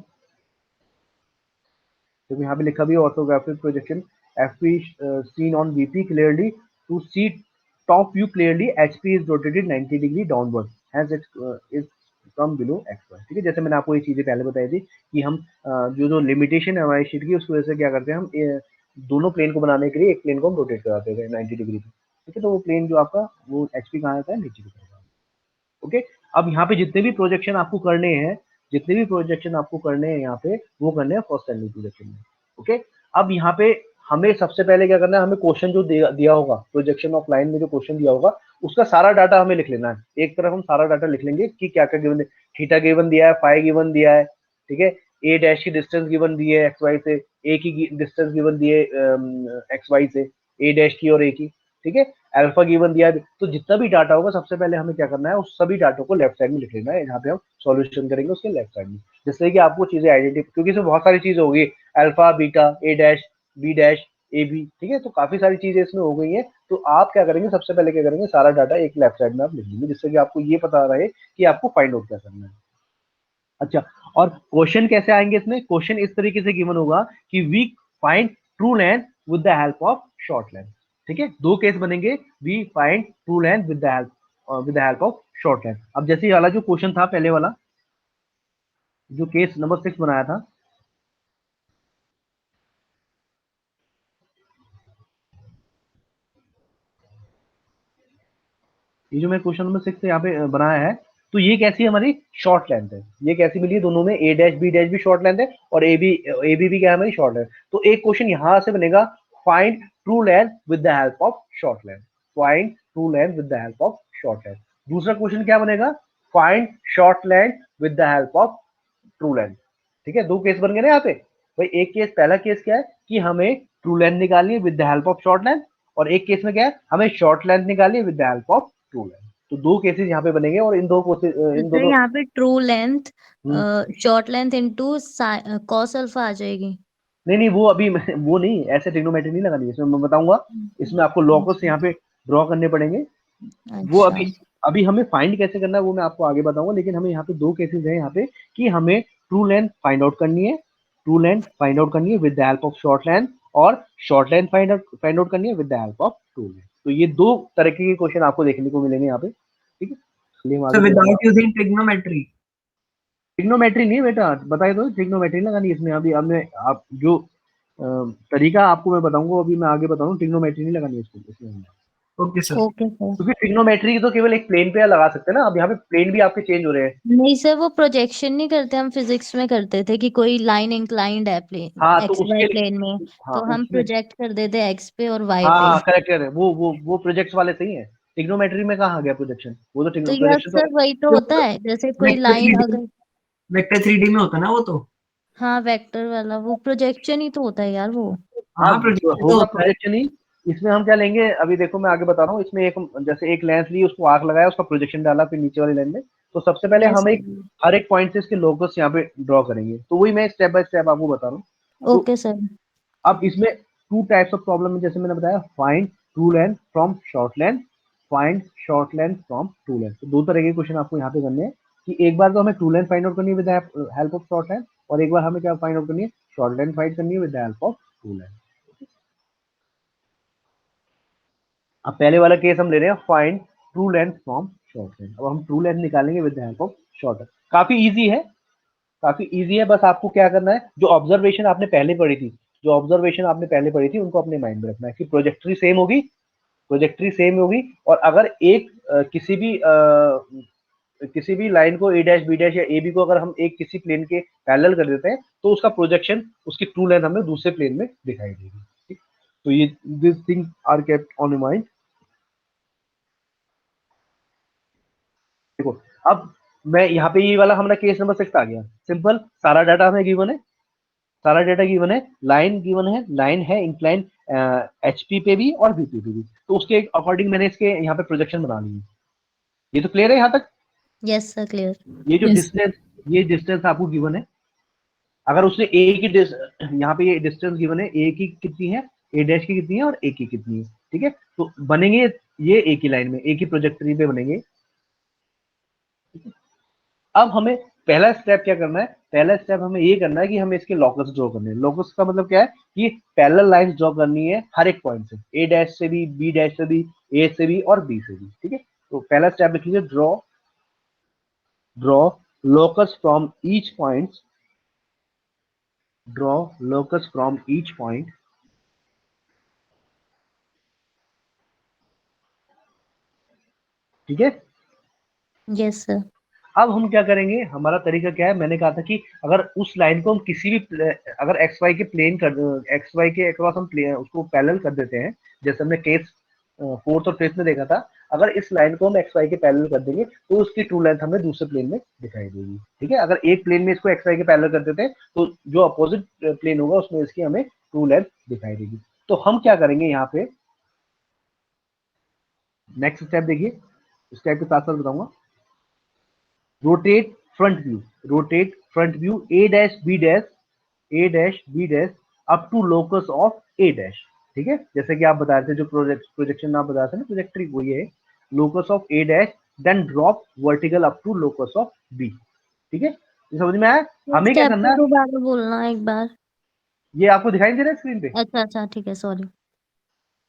तो यहाँ पे लिखा भी है, orthographic projection FP seen on VP clearly, to see top view clearly HP is rotated 90 degree downward, has is from below X Y. ठीक है, जैसे मैंने आपको ये चीजें पहले बताई थी कि हम जो लिमिटेशन है हमारी शीट की, उसकी वजह से क्या करते हैं हम, दोनों प्लेन को बनाने के लिए एक प्लेन को हम रोटेट कराते हैं 90 डिग्री पे। ठीक है, तो वो प्लेन जो आपका वो एचपी कहाँ आता है, नीचे की तरफ। ओके, अब यहाँ पे जितने भी प्रोजेक्शन आपको करने हैं, जितने भी प्रोजेक्शन आपको करने हैं यहाँ पे, वो करने हैं फर्स्ट एंगल प्रोजेक्शन में। ओके, अब यहाँ पे हमें सबसे पहले क्या करना है, हमें क्वेश्चन जो दिया होगा प्रोजेक्शन ऑफ लाइन में, जो क्वेश्चन दिया होगा उसका सारा डाटा हमें लिख लेना है। एक तरफ हम सारा डाटा लिख लेंगे कि क्या क्या गिवन है, थीटा गिवन दिया है, फाई गिवन दिया है, ठीक है, ए डैश की डिस्टेंस गिवन दी है एक्स वाई से, ए की डिस्टेंस गिवन दी है एक्स वाई से, ए डैश की और ए की, ठीक है, अल्फा गिवन दिया है। तो जितना भी डाटा होगा सबसे पहले हमें क्या करना है, उस सभी डाटा को लेफ्ट साइड में लिख लेना है, जहाँ पे हम सॉल्यूशन करेंगे उसके लेफ्ट साइड में, जिससे कि आपको चीजें आइडेंटिफाई, क्योंकि इसमें बहुत सारी चीजें होगी, alpha beta A dash B dash A B, ठीक है, तो काफी सारी चीजें इसमें हो गई हैं। तो आप क्या करेंगे, सबसे पहले क्या करेंगे, सारा डाटा एक लेफ्ट साइड में आप लिख लेंगे, जिससे कि आपको ये पता रहे कि आपको फाइंड आउट क्या करना है। अच्छा, और क्वेश्चन कैसे आएंगे इसमें, क्वेश्चन इस तरीके से गिवन होगा कि we find true length with the help of short length. ठीक है, दो केस बनेंगे, we find true length with the help of short length. अब जैसे ये वाला जो क्वेश्चन था पहले वाला, जो केस नंबर 6 बनाया था, ये जो मैं क्वेश्चन नंबर 6 यहाँ पे बनाया है, तो ये कैसी हमारी शॉर्ट लेंथ है, ये कैसी मिली है, दोनों में ए डैश बी डैश भी शॉर्ट लेंथ है और ए बी भी क्या है हमारी शॉर्ट लेंथ। तो एक क्वेश्चन यहां से बनेगा, find true length with the help of short length, find true length with the help of short length. दूसरा क्वेश्चन क्या बनेगा, find short length with the help of true length. ठीक है, दो केस बन गए ना यहाँ पे भाई। एक केस, पहला केस क्या है कि हमें ट्रू लेंथ निकालनी है with the help of short length, और एक केस में क्या है, हमें शॉर्ट लेंथ निकालनी है with the help of true length. तो दो केसेस यहाँ पे बनेंगे, और इन दो तो इन सर दोनों यहाँ पे true length hmm, short length into cos alpha आ जाएगी। नहीं नहीं, वो अभी वो नहीं, ऐसे ट्रिग्नोमेट्री नहीं लगानी है इसमें, मैं बताऊंगा। इसमें आपको लॉकस अच्छा यहाँ पे ड्रॉ करने पड़ेंगे। वो अच्छा। अभी अभी हमें फाइंड कैसे करना है वो मैं आपको आगे बताऊंगा, लेकिन हमें यहाँ पे दो केसेस हैं यहाँ पे कि हमें ट्रू लेंथ फाइंड आउट करनी है, ट्रू लेंथ फाइंड आउट करनी है with the help of short length, और शॉर्ट लेंथ फाइंड आउट करनी है with the help of true length. तो ये दो तरह के क्वेश्चन आपको देखने को मिलेंगे यहाँ पे। ठीक है, चलिए हम So आगे चलते हैं। without using trigonometry. ट्रिग्नोमेट्री नहीं बेटा, बताए तो ट्रिग्नोमेट्री लगानी है इसमें। अभी हमने आप जो तरीका आपको मैं बताऊंगा, अभी मैं आगे बताऊँ, ट्रिग्नोमेट्री नहीं लगानी है इसमें। Okay, sir. Okay sir. क्योंकि ट्रिग्नोमेट्री तो केवल एक प्लेन पे लगा सकते हैं ना, अब यहाँ पे प्लेन भी आपके चेंज हो रहे हैं। नहीं सर, वो प्रोजेक्शन नहीं करते, हम फिजिक्स में करते थे कि कोई लाइन इंक्लाइंड है प्लेन हाँ तो एक्स वाई उसके लिए, प्लेन में, हाँ तो हम उसमें, प्रोजेक्ट कर देते एक्स पे और वाई हाँ पे। हाँ करेक्ट है, वो प्रोजेक्ट्स वाले सही है। ट्रिग्नोमेट्री में कहाँ आ गया प्रोजेक्शन, वो तो तो यस प्रोजेक्शन तो सर, वही तो होता है, जैसे कोई वेक्टर लाइन 3D अगर, वेक्टर 3D में होता है ना वो तो। हाँ वेक्टर वाला वो प्रोजेक्शन ही तो होता है यार वो। हाँ हाँ, प्रोजेक्ट तो होगा होता है। प्रोजेक्शन ही। इसमें हम क्या लेंगे, अभी देखो मैं आगे बता रहा हूँ। इसमें एक, जैसे एक लेंस ली, उसको आर्क लगाया, उसका प्रोजेक्शन डाला फिर नीचे वाली लाइन में। तो सबसे पहले यस हम एक, सर। हर एक पॉइंट से इसके लोकस यहाँ पे ड्रॉ करेंगे, तो वही मैं स्टेप बाय स्टेप आपको बता रहा हूँ। तो ओके सर। अब इसमें टू टाइप्स ऑफ प्रॉब्लम है, जैसे मैंने बताया, find true length from short length, find short length from true length. तो दो तरह के क्वेश्चन आपको यहाँ पे करने हैं कि एक बार तो हमें ट्रू लेंथ फाइंड आउट करनी है with help of short length, और एक बार हमें क्या फाइंड आउट करनी है, शॉर्ट लेंथ फाइंड करनी है with help of true length. अब पहले वाला केस हम ले रहे हैं, find true length from short length. अब हम ट्रू लेंथ निकालेंगे with help of short length. काफी इजी है, काफी इजी है। बस आपको क्या करना है, जो ऑब्जर्वेशन आपने पहले पढ़ी थी, जो ऑब्जर्वेशन आपने पहले पढ़ी थी उनको अपने माइंड में रखना है कि प्रोजेक्ट्री सेम होगी, प्रोजेक्ट्री सेम होगी, और अगर एक किसी भी लाइन को ए डैश बी डैश या ए बी को अगर हम एक किसी प्लेन के पैरेलल कर देते हैं, तो उसका प्रोजेक्शन, उसकी ट्रू लेंथ हमें दूसरे प्लेन में दिखाई देगी। ठीक? तो ये this things are kept on your mind. देखो, अब मैं यहाँ पे, ये वाला हमारा केस नंबर 6 आ गया, सिंपल, सारा डाटा हमें गिवन है, सारा डाटा गिवन है, लाइन गिवन है, लाइन है इंक्लाइन एचपी पे भी और वीपी पे भी, तो उसके अकॉर्डिंग मैंने इसके यहाँ पे प्रोजेक्शन बना ली है। ये तो क्लियर है यहाँ तक। Yes sir, clear. ये जो Yes. डिस्टेंस, ये डिस्टेंस आपको गिवन है, अगर उसने ए की यहाँ पे ये डिस्टेंस गिवन है, ए की कितनी है, ए डैश की कितनी है और ए की कितनी है, ठीक है, तो बनेंगे ये ए की लाइन में, ए की प्रोजेक्टरी पे बनेंगे। अब हमें पहला स्टेप क्या करना है, पहला स्टेप हमें ये करना है कि हमें इसके लॉकस ड्रॉ करने हैं। लॉकस का मतलब क्या है कि पैरेलल लाइंस ड्रॉ करनी है हर एक पॉइंट से, ए डैश से भी, बी डैश से भी, ए से भी और बी से भी। ठीक है, तो पहला स्टेप लिख लीजिए, draw draw locus from each point, draw locus from each point ठीक है। Yes sir. अब हम क्या करेंगे, हमारा तरीका क्या है, मैंने कहा था कि अगर उस लाइन को हम किसी भी अगर एक्स वाई के प्लेन कर एक्स वाई के अक्रॉस हम उसको पैरेलल कर देते हैं, जैसे हमने केस फोर्थ और फिफ्थ में देखा था, अगर इस लाइन को हम एक्स वाई के पैरेलल कर देंगे तो उसकी ट्रू लेंथ हमें दूसरे प्लेन में दिखाई देगी। ठीक है, अगर एक प्लेन में इसको एक्स वाई के पैरेलल कर देते हैं तो जो अपोजिट प्लेन होगा उसमें इसकी हमें ट्रू लेंथ दिखाई देगी। तो हम क्या करेंगे यहाँ पे, नेक्स्ट स्टेप देखिए, स्टेप के साथ साथ बताऊंगा। Rotate front view, rotate front view a dash b dash a dash b dash up to locus of a dash. ठीक है, जैसे कि आप बता रहे थे, जो प्रोजेक्शन आप बता रहे थे ना, प्रोजेक्ट्री, वो ये है locus of a dash then drop vertical up to locus of b। ठीक है, ये समझ में आया? हमें क्या स्टेप करना को है, दोबारा बोलना एक बार। ये आपको दिखाई दे रहा है स्क्रीन पे? अच्छा अच्छा ठीक है, सॉरी।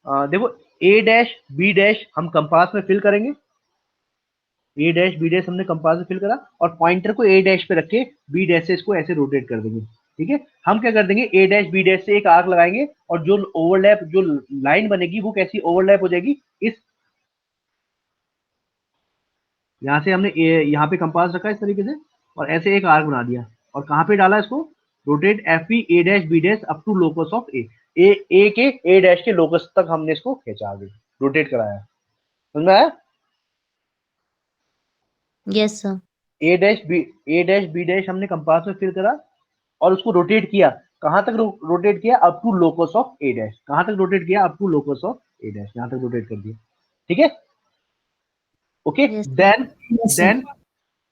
देखो, a डैश b डैश हम कंपास में फिल करेंगे, ए डैश बी डैश हमने कंपास में फिल करा और पॉइंटर को ए डैश पे रखे बी डैश से इसको ऐसे रोटेट कर देंगे। ठीक है, हम क्या कर देंगे, ए डैश बी डैश से एक आर्क लगाएंगे और जो ओवरलैप, जो लाइन बनेगी वो कैसी ओवरलैप हो जाएगी, इस यहाँ से हमने यहाँ पे कंपास रखा इस तरीके से और ऐसे एक आर्क बना दिया और कहाँ पे डाला इसको, rotate F P A dash B dash up to locus of A के ए डैश के लोकस तक हमने इसको खींचा, आगे रोटेट कराया। समझ में आया? Yes sir. A dash B dash हमने कंपास में फिल करा और उसको रोटेट किया, कहां तक रोटेट किया, up to locus of A dash. कहां तक रोटेट किया, up to locus of A dash, यहां तक रोटेट कर दिया। ठीक है, okay. Yes sir. Then Yes, sir. Then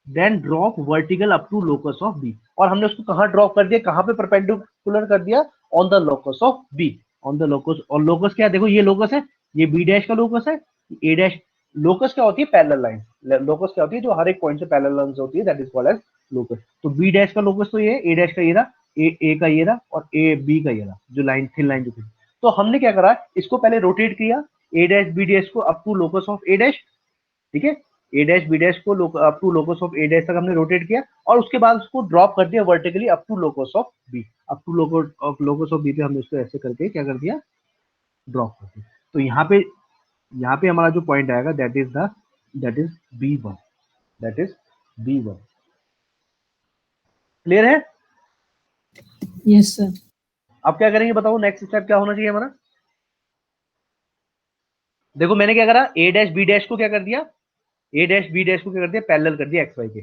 then drop vertical up to locus of B, और हमने उसको कहां ड्रॉप कर दिया, कहां पे परपेंडिकुलर कर दिया, on the locus of B, on the locus. और लोकस क्या है, देखो ये लोकस है, ये बी डैश का लोकस है, ए डैश। लोकस क्या होती है, पैरेलल लाइन। लोकस क्या होती है, जो हर एक पॉइंट से पैरेलल लाइन होती है, that is called as locus. तो बी डैश का लोकस तो ये है, ए डैश का ये रहा, ए का ये रहा और ए बी का ये रहा, जो लाइन थिन लाइन जो थी। तो हमने क्या करा, इसको पहले रोटेट किया, ए डैश बी डैश को up to locus of A dash. ठीक है, ए डैश बी डैश को up to locus of A dash तक हमने रोटेट किया और उसके बाद उसको ड्रॉप कर दिया vertically up to locus of B. Up to locus of B पे हमने उसको ऐसे करके क्या कर दिया, ड्रॉप कर दिया। तो यहाँ पे हमारा जो पॉइंट आएगा, that is B one, that is B one. Clear है? Yes, sir. अब क्या करेंगे बताओ, नेक्स्ट स्टेप क्या होना चाहिए हमारा? देखो मैंने क्या करा, ए डैश बी डैश को क्या कर दिया, ए डैश बी डैश को क्या कर दिया, पैरेलल कर दिया एक्स वाई के।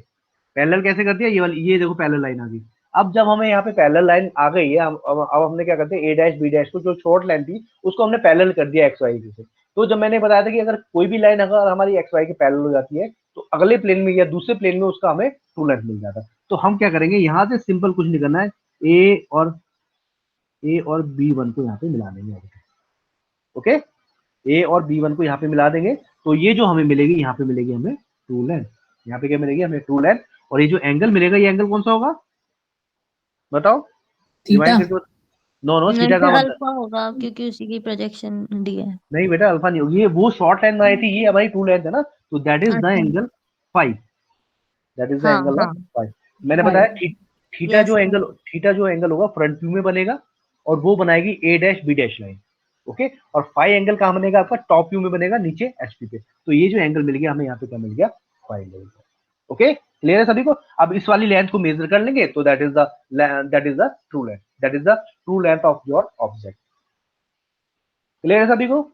पैरेलल कैसे कर दिया, ये वाली, ये देखो पैरेलल लाइन आ गई। अब जब हमें यहाँ पे पैरेलल लाइन आ गई है, अब हमने क्या करते हैं, ए डैश बी डैश को, जो शॉर्ट लाइन थी उसको हमने पैरेलल कर दिया एक्स वाई से। तो जब मैंने बताया था कि अगर कोई भी लाइन अगर हमारी एक्स वाई के पैरेलल हो जाती है तो अगले प्लेन में या दूसरे प्लेन में उसका हमें ट्रू लेंथ मिल जाता है। तो हम क्या करेंगे, यहाँ से सिंपल कुछ नहीं करना है, ए और बी वन को यहाँ पे मिला देंगे। ओके, ए और बी वन को यहाँ पे मिला देंगे तो ये जो हमें मिलेगी, यहाँ पे मिलेगी हमें ट्रू लेंथ। यहाँ पे क्या मिलेगी हमें, ट्रू लेंथ। और ये जो एंगल मिलेगा, ये एंगल कौन सा होगा बताओ, Theta. रिवाइंड करके। नो नो, नहीं थीटा का सर, मतलब अल्फा होगा क्योंकि उसी की प्रोजेक्शन दी है। नहीं बेटा, अल्फा नहीं होगी, ये वो शॉर्ट लाइन बनाई थी, ये हमारी ट्रू लेंथ है ना, तो दैट इज द अच्छा। Angle five, that is the हाँ एंगल ऑफ हाँ। फाइव। मैंने बताया Five. Yes sir. थीटा जो एंगल होगा फ्रंट व्यू में बनेगा और वो बनाएगी A dash B dash line. Okay, और फाइव एंगल कहाँ बनेगा आपका, टॉप व्यू में बनेगा, नीचे एचपी पे। तो ये जो एंगल मिल गया हमें, यहाँ पे क्या मिल गया, फाइव मिल गया। ओके, क्लियर है सभी को? अब इस वाली लेंथ को मेजर कर लेंगे तो that is the true length, that is the true length of your object. Clear है सभी को?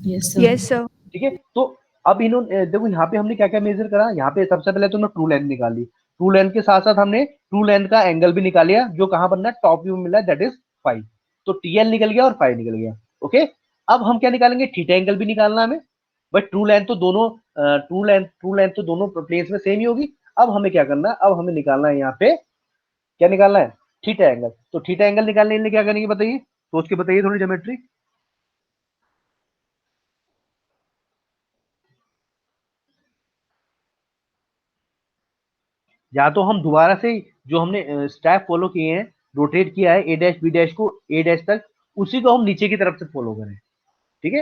Yes, sir. Yes, sir. ठीक है, तो अब इन्होंने देखो यहाँ पे हमने क्या क्या मेजर करा, यहाँ पे सबसे पहले तो ट्रू लेंथ निकाली, ट्रू लेंथ के साथ साथ हमने ट्रू लेंथ का एंगल भी निकाल लिया, जो कहाँ बनना है, टॉप व्यू में मिला है, दैट इज फाइव। तो टीएल निकल गया और फाइव निकल गया। ओके, अब हम क्या निकालेंगे, थीटा एंगल भी निकालना है हमें, बट ट्रू लेंथ तो दोनों प्लेन्स में सेम ही होगी। अब हमें क्या करना है, अब हमें निकालना है यहाँ पे, क्या निकालना है, थीटा एंगल। तो थीटा एंगल निकालने के लिए क्या करेंगे बताइए, सोच के बताइए थोड़ी ज्योमेट्री। या तो हम दोबारा से जो हमने स्टेप फॉलो किए हैं, रोटेट किया है ए डैश बी डैश को ए डैश तक, उसी को हम नीचे की तरफ से फॉलो करें। ठीक है,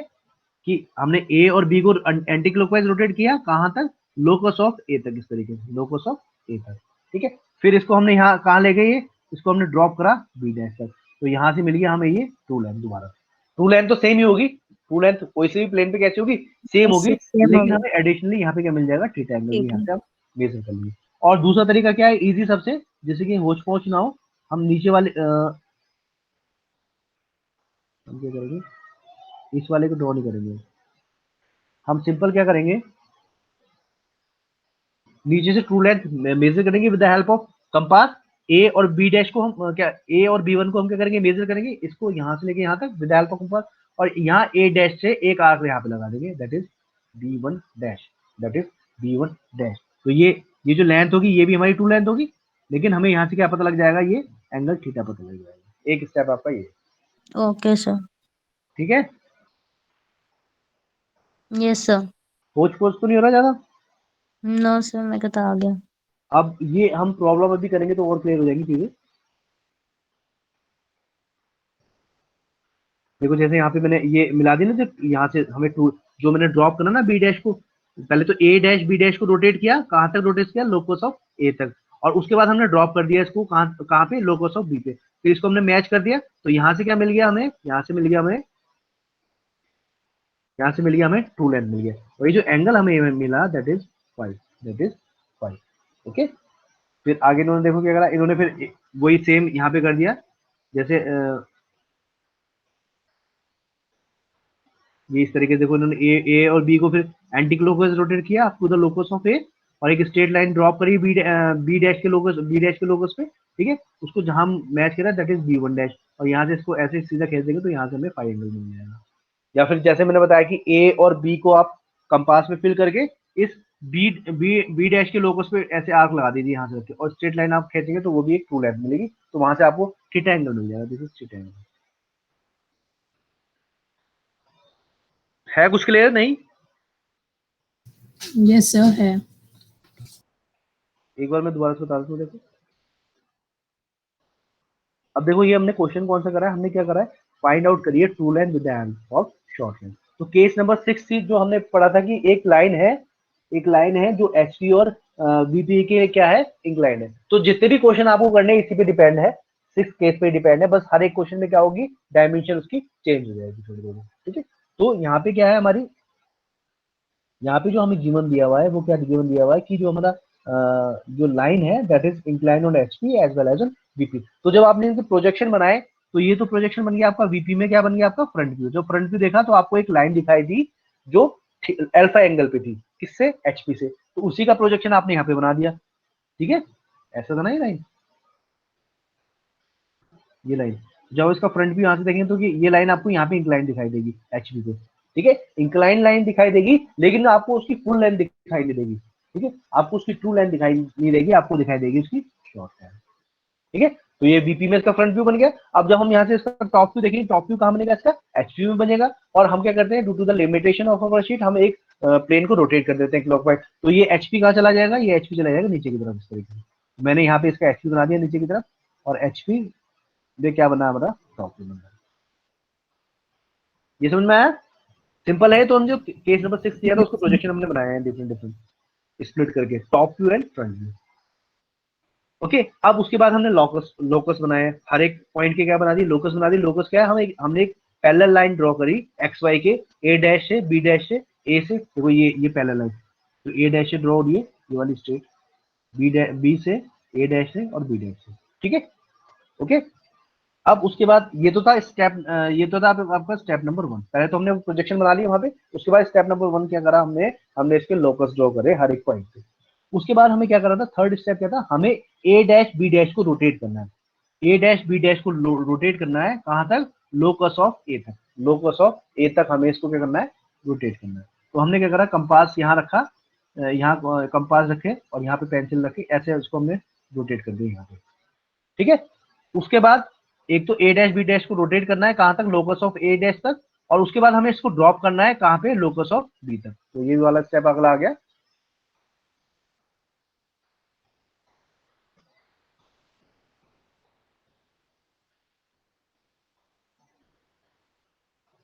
कि हमने ए और बी को एंटी क्लॉकवाइज रोटेट किया, कहां तक, लोकस ऑफ ए तक, इस तरीके से लोकस ऑफ ए तक। ठीक है, फिर इसको हमने यहाँ कहाँ ले गए, इसको हमने ड्रॉप करा बी डैश तक, तो यहाँ से मिल गया हमें ये ट्रू लेंथ। दोबारा ट्रू लेंथ तो सेम ही होगी, ट्रू लेंथ कोई से भी प्लेन पे कैसे होगी, सेम होगी, सेम लेकिन होगी। हमें एडिशनली यहाँ पे क्या मिल जाएगा, थीटा एंगल भी ठीक यहाँ है। से हम मेजर कर लेंगे। और दूसरा तरीका क्या है, इजी सबसे, जैसे कि होच पोच ना हो, हम नीचे वाले हम क्या करेंगे, इस वाले को ड्रॉ नहीं करेंगे, हम सिंपल क्या करेंगे, नीचे से ट्रू लेंथ मेजर करेंगे with the help of compass. A और बी डैश को हम क्या, ए और बी वन को हम क्या करेंगे, मेजर करेंगे इसको यहाँ से लेके यहाँ तक with the help of compass, और यहाँ ए डैश से एक आर्क यहाँ पे लगा देंगे, that is B one dash, that is B one dash. तो ये जो लेंथ होगी ये भी हमारी ट्रू लेंथ होगी, लेकिन हमें यहाँ से क्या पता लग जाएगा, ये एंगल थीटा पता लग जाएगा। एक स्टेप आपका ये, ओके सर। ठीक है। Yes sir. पोच पोच तो नहीं हो रहा ज्यादा। नो सर, मेरे को तो आ गया। अब ये हम प्रॉब्लम अभी करेंगे तो और क्लियर हो जाएंगी चीजें। देखो जैसे यहाँ पे मैंने ये मिला दी ना, जो यहाँ से हमें टू जो मैंने ड्रॉप करना ना बी डैश को, पहले तो ए डैश बी डैश को रोटेट किया, कहाँ तक रोटेट किया, लोकस ऑफ ए तक, और उसके बाद हमने ड्रॉप कर दिया इसको कहाँ कहाँ पे, लोकस ऑफ बी पे, फिर इसको हमने मैच कर दिया, तो यहाँ से क्या मिल गया हमें, यहाँ से मिल गया हमें, यहाँ से मिल गया हमें ट्रू लेंथ मिल गया, और ये जो एंगल हमें मिला that is five, that is five. Okay, फिर आगे इन्होंने देखो क्या करा, इन्होंने फिर वही सेम यहाँ पे कर दिया, जैसे ये इस तरीके से देखो, इन्होंने ए और बी को फिर एंटी क्लॉकवाइज रोटेट किया up to the locus of A, और एक स्ट्रेट लाइन ड्रॉप करी बी डैश के लोकस पे, ठीक है, उसको जहां मैच करा that is B one dash, और यहाँ से इसको ऐसे सीधा खींच देंगे तो यहाँ से हमें फाइव एंगल मिल जाएगा। या फिर जैसे मैंने बताया कि ए और बी को आप कंपास में फिल करके इस बी डैश के लोकस पे ऐसे आर्क लगा दीजिए यहाँ से रख के, और स्ट्रेट लाइन आप खींचेंगे तो वो भी एक ट्रू लेंथ मिलेगी, तो वहां से आपको थीटा एंगल मिल जाएगा, दिस इज थीटा एंगल। है कुछ क्लियर नहीं? यस सर है। एक बार मैं दोबारा से बता दूं, देखो अब देखो ये हमने क्वेश्चन कौन सा करा है, हमने क्या करा है, फाइंड आउट करिए true length with the help of short length. तो केस नंबर 6 थी जो हमने पढ़ा था कि एक लाइन है जो एच पी और बीपी के क्या है, इंक्लाइन है। तो जितने भी क्वेश्चन आपको करने इसी पे डिपेंड है, 6 केस पे डिपेंड है, बस हर एक क्वेश्चन में क्या होगी, डायमेंशन उसकी चेंज हो जाएगी थोड़ी थोड़ी, ठीक है। तो यहाँ पे क्या है हमारी, यहाँ पे जो हमें गिवन दिया हुआ है वो क्या गिवन दिया हुआ है कि जो हमारा जो लाइन है that is incline on HP as well as on VP. तो जब आपने इनके प्रोजेक्शन बनाए तो ये तो प्रोजेक्शन बन गया आपका वीपी में, क्या बन गया आपका फ्रंट व्यू। जो फ्रंट व्यू देखा तो आपको एक लाइन दिखाई दी जो अल्फा एंगल पे थी, किससे, एचपी से, तो उसी का प्रोजेक्शन आपने यहाँ पे बना दिया, ठीक है। ऐसा था ना ये लाइन, ये लाइन जब इसका फ्रंट व्यू यहाँ से देखेंगे तो ये लाइन आपको यहाँ पे इंक्लाइन दिखाई देगी एचपी पे, ठीक है, इंक्लाइन लाइन दिखाई देगी, लेकिन आपको उसकी फुल लेंथ दिखाई नहीं देगी, ठीक है, आपको उसकी ट्रू लेंथ दिखाई नहीं देगी, आपको दिखाई देगी उसकी शॉर्ट लेंथ, ठीक है। तो ये बीपी में इसका फ्रंट व्यू बन गया। अब जब हम यहाँ से इसका टॉप व्यू देखेंगे, टॉप व्यू कहाँ बनेगा, इसका एचपी में बनेगा, और हम क्या करते हैं, due to the limitation of our sheet हम एक प्लेन को रोटेट कर देते हैं क्लॉकवाइज, तो ये एचपी कहाँ चला जाएगा, ये एचपी चला जाएगा नीचे की तरफ, इस तरीके से मैंने यहाँ पे इसका एचपी बना दिया नीचे की तरफ, और एचपी देख क्या बना हमारा, टॉप व्यू बना। ये समझ में आया, सिंपल है। तो हम जो केस नंबर 6 दिया था उसको प्रोजेक्शन हमने बनाया है डिफरेंट डिफरेंट स्प्लिट करके, top view and front view. Okay, अब उसके बाद हमने लोकस बनाए, हर एक पॉइंट के क्या बना दी, लोकस बना दी। लोकस क्या है, हमने एक पैरेलल लाइन ड्रॉ करी एक्स वाई के, ए डैश से बी डैश से ए से, देखो ये पैरेलल लाइन, तो ए डैश से ड्रॉ हो रही है ये वाली स्ट्रेट, बी से ए डैश से और बी डैश से, ठीक है। ओके, अब उसके बाद ये तो था स्टेप, ये तो था आपका स्टेप नंबर 1। पहले तो हमने प्रोजेक्शन बना लिया वहां पे, उसके बाद स्टेप नंबर 1 क्या करा हमने, हमने इसके लोकस ड्रॉ करे हर एक पॉइंट पे। उसके बाद हमें क्या करा था, थर्ड स्टेप क्या था, हमें ए डैश बी डैश को रोटेट करना है, ए डैश बी डैश को रोटेट करना है कहाँ तक, लोकस ऑफ ए तक, लोकस ऑफ ए तक हमें इसको क्या करना है, रोटेट करना है। तो हमने क्या करा, कंपास यहाँ रखा, यहाँ कंपास रखे और यहाँ पे पेंसिल रखी, ऐसे उसको हमने रोटेट कर दिया यहाँ पे, ठीक है। उसके बाद एक तो ए डैश बी डैश को रोटेट करना है कहाँ तक, लोकस ऑफ ए डैश तक, और उसके बाद हमें इसको ड्रॉप करना है कहाँ पे, लोकस ऑफ बी तक। तो ये वाला स्टेप अगला आ गया।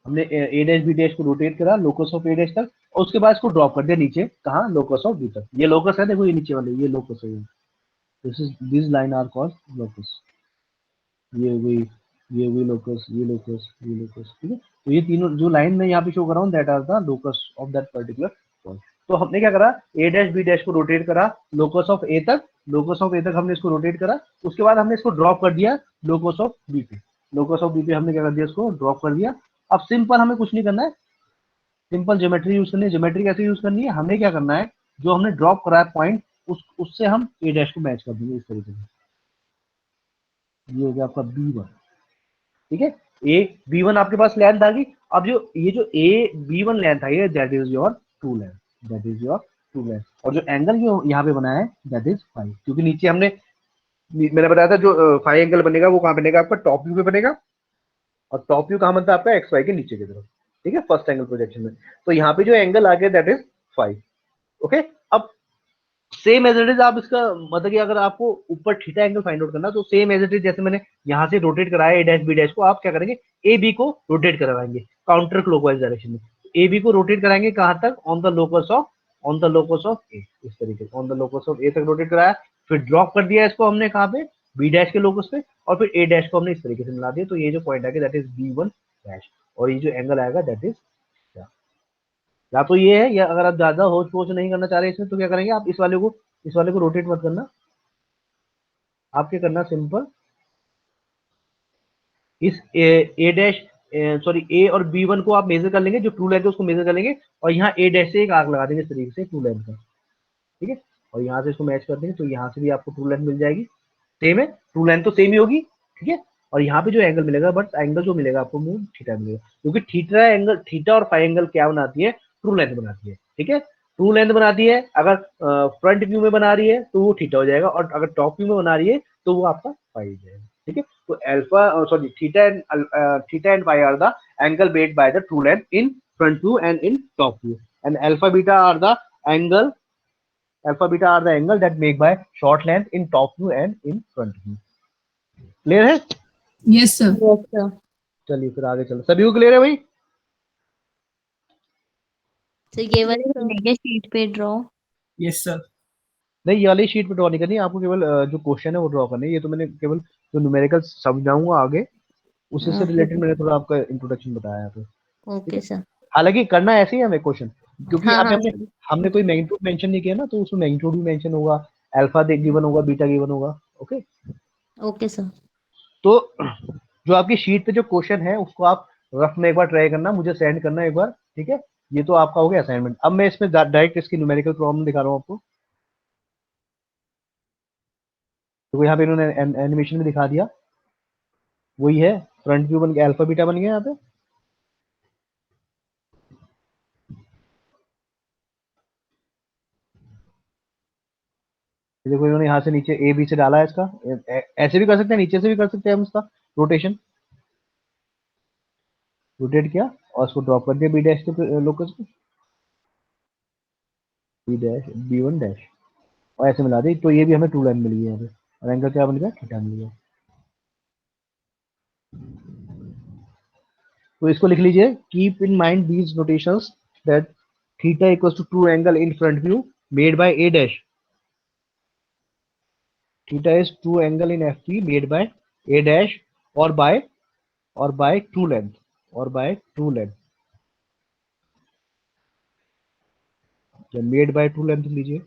हमने ए डैश बी डैश को रोटेट करा लोकस ऑफ ए डैश तक, और उसके बाद इसको ड्रॉप कर दिया नीचे कहाँ, लोकस ऑफ बी तक। ये लोकस है, देखो ये नीचे वाले ये लोकस है, this line are called locus, ये वही ये लोकस, ये लोकस, ये लोकस, ठीक है। तो ये तीनों जो लाइन में यहाँ पे शो कर रहा हूँ, that are the locus of that particular point. तो हमने क्या करा, ए डैश बी डैश को रोटेट करा लोकस ऑफ ए तक, लोकस ऑफ ए तक हमने इसको रोटेट करा, उसके बाद हमने इसको ड्रॉप कर दिया लोकस ऑफ बी पे, लोकस ऑफ बी पे हमने क्या कर दिया, इसको ड्रॉप कर दिया। अब सिंपल हमें कुछ नहीं करना है, सिंपल ज्योमेट्री यूज करनी है। ज्योमेट्री कैसे यूज करनी है, हमें क्या करना है, जो हमने ड्रॉप करा है पॉइंट, उससे हम ए डैश को मैच कर देंगे इस तरीके से। ये हो गया आपका B1, ठीक है। ए B1 आपके पास लेंथ आ गई। अब जो ये जो ए B1 लेंथ आई है, that is your true length, that is your true length. और जो एंगल जो यहाँ पे बना है, दैट इज फाइव, क्योंकि नीचे मैंने बताया था जो फाइव एंगल बनेगा वो कहाँ बनेगा, आपका टॉप व्यू पे बनेगा। और टॉप व्यू कहाँ बनता है आपका, एक्स वाई के नीचे की तरफ, ठीक है, फर्स्ट एंगल प्रोजेक्शन में। तो यहाँ पे जो एंगल आ गया, दैट इज फाइव। ओके, अब सेम एज इट इज, आप इसका मतलब कि अगर आपको ऊपर थीटा एंगल फाइंड आउट करना, तो सेम एज इट इज, जैसे मैंने यहाँ से रोटेट कराया ए डैश बी डैश को, आप क्या करेंगे, ए बी को रोटेट करवाएंगे काउंटर क्लॉकवाइज डायरेक्शन में। ए बी को रोटेट कराएंगे कहाँ तक, ऑन द लोकस ऑफ ए, इस तरीके से on the locus of A तक रोटेट कराया, फिर ड्रॉप कर दिया इसको हमने कहाँ पे, बी डैश के लोकस पे, और फिर ए डैश को हमने इस तरीके से मिला दिया। तो ये जो पॉइंट आएगा, दैट इज B1 डैश, और ये जो एंगल आएगा, दैट इज, या तो ये है, या अगर आप ज्यादा होच पोच नहीं करना चाह रहे इसमें, तो क्या करेंगे आप, इस वाले को रोटेट मत करना, आप क्या करना, सिंपल इस ए डैश, सॉरी ए और B1 को आप मेजर कर लेंगे, जो ट्रू लेंथ है उसको मेजर कर लेंगे, और यहाँ ए डैश से एक आर्क लगा देंगे इस तरीके से ट्रू लेंथ का, ठीक है। और यहाँ से इसको मैच कर देंगे, तो यहाँ से भी आपको ट्रू लेंथ मिल जाएगी, सेम है, ट्रू लेंथ तो सेम ही होगी, ठीक है। और यहाँ पे जो एंगल मिलेगा, बट एंगल जो मिलेगा आपको वो थीटा मिलेगा, क्योंकि थीटा और फाइव एंगल क्या बनाती है, ट्रू लेंथ बनाती है, ठीक है। ट्रू लेंथ बनाती है, अगर फ्रंट व्यू में बना रही है तो वो थीटा हो जाएगा, और अगर टॉप व्यू में बना रही है तो वो आपका फाइव हो जाएगा, ठीक है। तो alpha, sorry, theta and five are the angle made by the true length in front view and in top view, and alpha beta are the angle, alpha beta are the angle that make by short length in top view and in front view। Clear है? Yes, sir. Yes sir. चलिए फिर आगे चलो, सभी को clear है भाई? तो ये वाले करेंगे शीट पे ड्रॉ। Yes, sir. नहीं, ये वाली शीट पे ड्रॉ नहीं करनी है आपको, केवल जो क्वेश्चन है वो ड्रॉ करनी है। ये तो मैंने केवल जो न्यूमेरिकल समझाऊंगा आगे, उसी से रिलेटेड मैंने थोड़ा आपका इंट्रोडक्शन बताया है, तो ठीक ओके है। सर। हालांकि करना ऐसे ही है हमें क्वेश्चन, क्योंकि हाँ अब हाँ हमने सर। हमने कोई मैग्नीट्यूड मेंशन नहीं किया ना, तो उसमें मैग्नीट्यूड भी मेंशन होगा, अल्फा गिवन होगा, बीटा गिवन होगा। Okay, okay sir. तो जो आपकी शीट पे जो क्वेश्चन है उसको आप रफ में एक बार ट्राई करना, मुझे सेंड करना एक बार, ठीक है। ये तो आपका हो गया असाइनमेंट। अब मैं इसमें डायरेक्ट इसकी न्यूमेरिकल प्रॉब्लम दिखा रहा हूँ आपको। तो यहाँ पे इन्होंने एनिमेशन में दिखा दिया, वही है, फ्रंट व्यू बन गया, अल्फा बीटा बन गया यहाँ पे। देखो इन्होंने यहाँ से नीचे ए बी से डाला है इसका, ऐसे भी कर सकते हैं, नीचे से भी कर सकते हैं हम इसका रोटेशन, रोटेट किया और उसको ड्रॉप कर दिया बी डैश के लोकस पे, बी डैश B1 डैश, और ऐसे मिला दी। तो ये भी हमें टू लाइन मिली है यहाँ पे, और एंगल क्या बन गया, थीटा मिल गया। तो इसको लिख लीजिए, keep in mind these notations that theta equals to true angle in front view made by A dash, theta is true angle in FP made by A dash, और बाय ट्रू लेंथ, और by true length, made by true length लीजिए,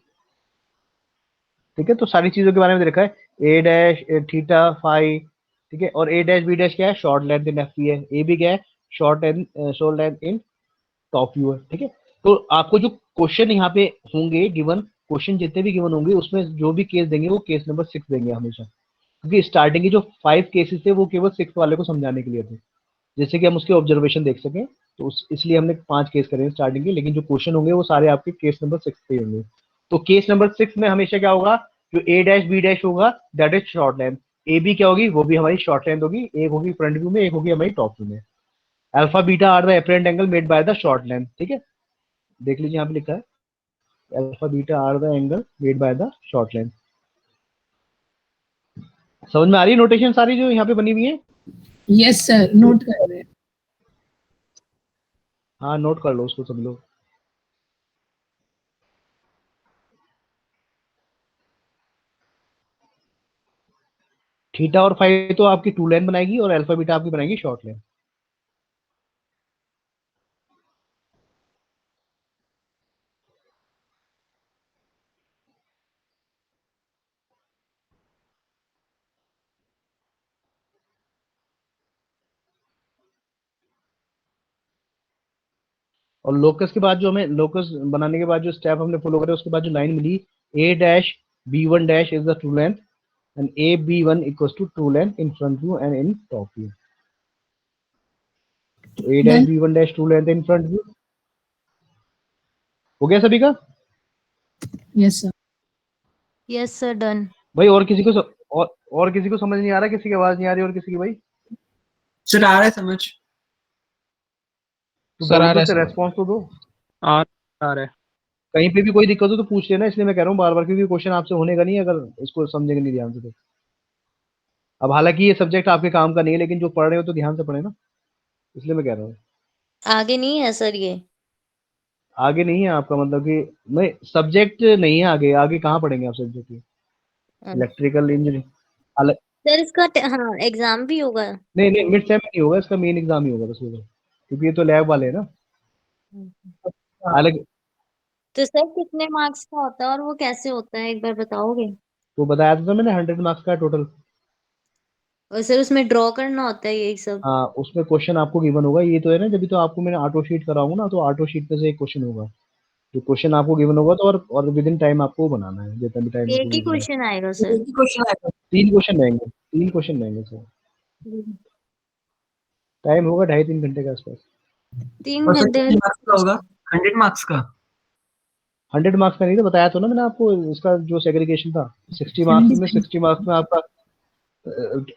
ठीक है। तो सारी चीजों के बारे में लिखा है, ए डैश थीटा फाई, ठीक है, और ए डैश बी डैश क्या है, शॉर्ट लेंथ इन FP है, ए भी क्या है, शॉर्ट लेंथ इन टॉप व्यू है, ठीक है। तो आपको जो क्वेश्चन यहाँ पे होंगे गिवन, क्वेश्चन जितने भी गिवन होंगे उसमें जो भी केस देंगे वो केस नंबर 6 देंगे हमेशा, क्योंकि स्टार्टिंग की जो 5 केसेस थे वो केवल 6 वाले को समझाने के लिए थे, जैसे कि हम उसके ऑब्जर्वेशन देख सकें। तो इसलिए हमने 5 केस करे हैं स्टार्टिंग के, लेकिन जो क्वेश्चन होंगे वो सारे आपके केस नंबर 6 पे ही होंगे। तो केस नंबर 6 में हमेशा क्या होगा, जो ए डैश बी डैश होगा, that is short length, A B क्या होगी, वो भी हमारी शॉर्ट लेंथ होगी, एक होगी फ्रंट व्यू में, एक होगी हमारी टॉप व्यू में। Alpha beta are the apparent angle made by the short length, ठीक है, देख लीजिए यहाँ पे लिखा है, alpha beta are the angle made by the short length. समझ में आ रही है नोटेशन सारी जो यहाँ पे बनी हुई है? Yes, sir. Note कर रहे हैं. हाँ, नोट कर लो उसको सब लोग। थीटा और फाई तो आपकी टू लेन बनाएगी और अल्फा बीटा आपकी बनाएगी शॉर्ट लेन। और लोकस के बाद जो हमें लोकस बनाने के बाद जो स्टेप हमने फॉलो करे उसके बाद जो लाइन मिली a dash b1 dash is the true length and ab1 equals to true length in front view and in top view. तो a dash Done. b1 dash true length in front view हो गया सभी का? Yes, sir. Yes sir done. भाई और किसी को और किसी को समझ नहीं आ रहा, किसी की आवाज नहीं आ रही और किसी की भाई? सर आ रहा है समझ। तो सर आ बोल रहा दो है से समझ। रेस्पॉन्स तो दो। आ रहा है। कहीं पे भी कोई दिक्कत हो तो पूछ लेना, इसलिए मैं कह रहा हूँ बार बार, क्योंकि क्वेश्चन आपसे होने का नहीं है अगर इसको समझेंगे नहीं ध्यान से तो। अब हालांकि ये सब्जेक्ट आपके काम का नहीं है, लेकिन जो पढ़ रहे हो तो ध्यान से पढ़े ना, इसलिए मैं कह रहा हूँ। आगे नहीं है सर ये? आगे नहीं है आपका मतलब कि मैं सब्जेक्ट नहीं है आगे, आगे कहाँ पढ़ेंगे आप सब्जेक्ट? इलेक्ट्रिकल इंजीनियरिंग अलग। सर इसका हाँ एग्जाम भी होगा? नहीं नहीं, मिड सेम नहीं होगा, इसका मेन एग्जाम ही होगा बस ये तो, क्योंकि ये तो लैब वाले हैं ना अलग। तो सर कितने मार्क्स का होता है और वो कैसे होता है एक बार बताओगे? तो बताया था मैंने 100 मार्क्स का टोटल। और सर उसमें ड्रॉ करना होता है यही सब? हाँ उसमें क्वेश्चन आपको गिवन होगा, ये तो है ना, जब भी तो आपको मैंने ऑटो शीट कराऊंगा ना, तो ऑटो शीट में से एक क्वेश्चन होगा, जो क्वेश्चन आपको गिवन होगा तो और विद इन टाइम आपको वो बनाना है, जितना भी टाइम आपको एक ही गिवन है। क्वेश्चन आएगा सर? क्वेश्चन आएगा। 3 क्वेश्चन रहेंगे, 3 क्वेश्चन रहेंगे सर। टाइम होगा 2.5-3 घंटे के आसपास। 3 घंटे में? मार्क्स का होगा 100 मार्क्स का। 100 मार्क्स का नहीं तो बताया तो ना मैंने आपको, इसका जो सेग्रीगेशन था 60 मार्क्स में, 60 मार्क्स में आपका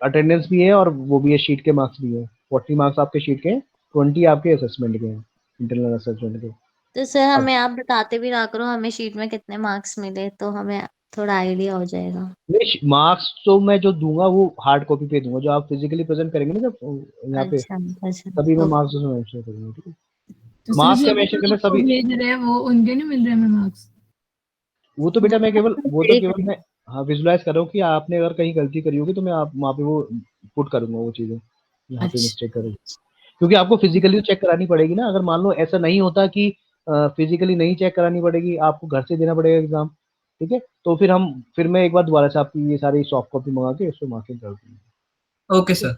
अटेंडेंस भी है और वो भी है, शीट के मार्क्स भी है। 40 मार्क्स आपके शीट के हैं, 20 आपके असेसमेंट के हैं, इंटरनल असेसमेंट के। तो सर अब हमें आप बताते भी रहा करो हमें शीट में कितने मार्क्स मिले, तो हमें थोड़ा आइडिया हो जाएगा। मार्क्स तो मैं जो दूंगा वो हार्ड कॉपी पे दूंगा, जो आप फिजिकली प्रेजेंट करेंगे ना जब यहाँ पे, अच्छा अच्छा तभी मैं ओके। मार्क्स उसमें मेंशन करूंगा, ठीक है? तो सर मार्क्स जो का भी मेंशन लोग करना आपको सभी, भेज रहे हैं वो उनके नहीं मिल रहे हमें मार्क्स? वो तो बेटा मैं केवल वो तो देख केवल मैं हाँ विजुलाइज कर रहा हूँ कि आपने अगर कहीं गलती करी होगी तो मैं आप वहाँ पे वो पुट करूंगा वो चीजें, यहाँ पे अच्छा मिस्टेक करें, क्योंकि आपको फिजिकली चेक करानी पड़ेगी ना। अगर मान लो ऐसा नहीं होता कि फिजिकली नहीं चेक करानी पड़ेगी, आपको घर से देना पड़ेगा एग्जाम, ठीक है? तो फिर मैं एक बार दोबारा से आपकी ये सारी सॉफ्ट कॉपी मंगा के इसको मार्किंग कर दूंगा। Okay sir.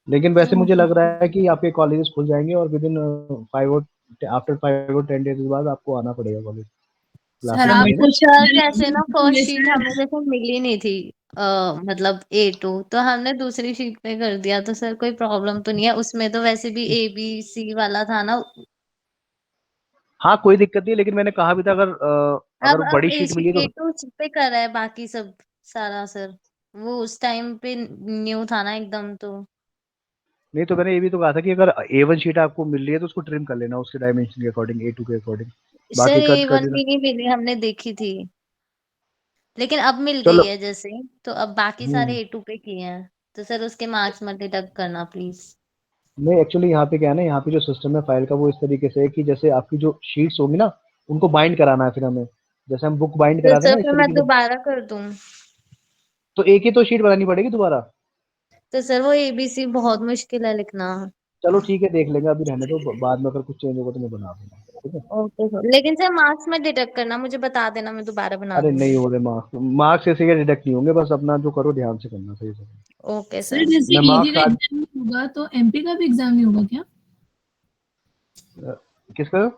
लेकिन वैसे मुझे लग रहा है कि आपके कॉलेजेस खुल जाएंगे और विद इन 5 और आफ्टर 5 और 10 डेज के बाद आपको आना पड़ेगा कॉलेज, सर क्लासेस आप के लिए ना। तो सर जैसे ना फर्स्ट जैसे शीट हमें जैसे मिली नहीं थी मतलब A2, तो हमने दूसरी शीट पे कर दिया, तो सर कोई प्रॉब्लम तो नहीं है उसमें? तो वैसे भी ABC वाला था ना। हाँ कोई दिक्कत नहीं है, लेकिन मैंने कहा भी था अगर अब बड़ी शीट मिली है तो A2 पे कर रहा है बाकी सब सारा सर, वो उस टाइम पे न्यू था ना एकदम तो। नहीं, तो मैंने ये भी तो कहा था कि अगर A1 शीट आपको मिल रही है तो उसको ट्रिम कर लेना उसके डायमेंशन के अकॉर्डिंग, A2 के अकॉर्डिंग, सर बाकी कट कर A1 देना। भी नहीं मिली, हमने देखी थी लेकिन अब मिल गई चलो। है जैसे। तो अब बाकी हम्म सारे A2 पे किए हैं, तो सर उसके मार्क्स मत डिडक्ट करना प्लीज। नहीं एक्चुअली यहाँ पे क्या है ना, यहाँ पे जो सिस्टम है फाइल का वो इस तरीके से है कि जैसे आपकी जो शीट्स होगी ना उनको बाइंड कराना है फिर हमें, जैसे हम बुक बाइंड तो कराते हैं सर ना इस फिर मैं तरीके से, दोबारा कर दूं? तो एक ही तो शीट बनानी पड़ेगी दोबारा। तो सर वो ABC बहुत मुश्किल है लिखना। चलो ठीक है देख लेंगे, अभी रहने दो, बाद में अगर कुछ चेंज होगा तो मैं बना दूंगा, ठीक है? ओके सर, लेकिन सर मार्क्स में डिडक्ट करना, मुझे बता देना, मैं दोबारा बना अरे नहीं दूंगी। हो रहे मार्क्स, मार्क्स ऐसे ही डिडक्ट नहीं होंगे, बस अपना जो करो ध्यान से करना, सही से। Okay sir sir. जैसे मैं एडी मार्क्स का आज एग्जाम नहीं होगा तो एमपी का भी एग्जाम नहीं होगा क्या? किसका?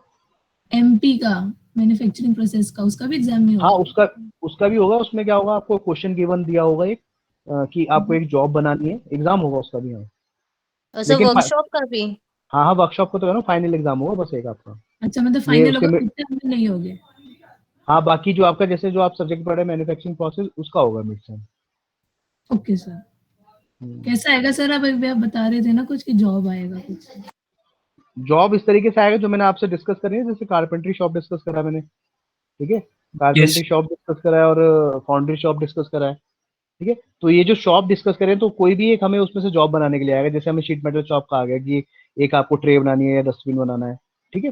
एमपी का मैन्युफैक्चरिंग प्रोसेस का उसका भी एग्जाम नहीं हाँ होगा? उसका उसका भी होगा। उसमें क्या होगा, आपको क्वेश्चन गिवन दिया होगा एक कि आपको एक जॉब बनानी है, एग्जाम होगा उसका भी। हाँ और सर लेकिन वर्कशॉप का भी? हाँ हाँ वर्कशॉप को तो है ना, फाइनल एग्जाम होगा बस एक आपका। अच्छा मतलब ये फाइनल उसके होगा, में एग्जाम में नहीं होगे? हाँ बाकी जो आपका जैसे जो आप सब्जेक्ट पढ़े मैन्युफैक्चरिंग प्रोसेस उसका होगा मिड सेम। Okay sir. कैसा आएगा सर? आप अभी आप बता रहे थे ना कुछ कि जॉब आएगा कुछ। जॉब इस तरीके से आएगा जो मैंने आपसे डिस्कस करी है, जैसे कारपेंट्री शॉप डिस्कस करा मैंने, ठीक है? यस। कारपेंट्री शॉप डिस्कस करा है और फाउंड्री शॉप डिस्कस करा है, ठीक है? तो ये जो शॉप डिस्कस करें तो कोई भी एक हमें उसमें से जॉब बनाने के लिए आएगा। जैसे हमें शीट मेटल शॉप का आ गया कि एक आपको ट्रे बनानी है या डस्टबिन बनाना है, ठीक है?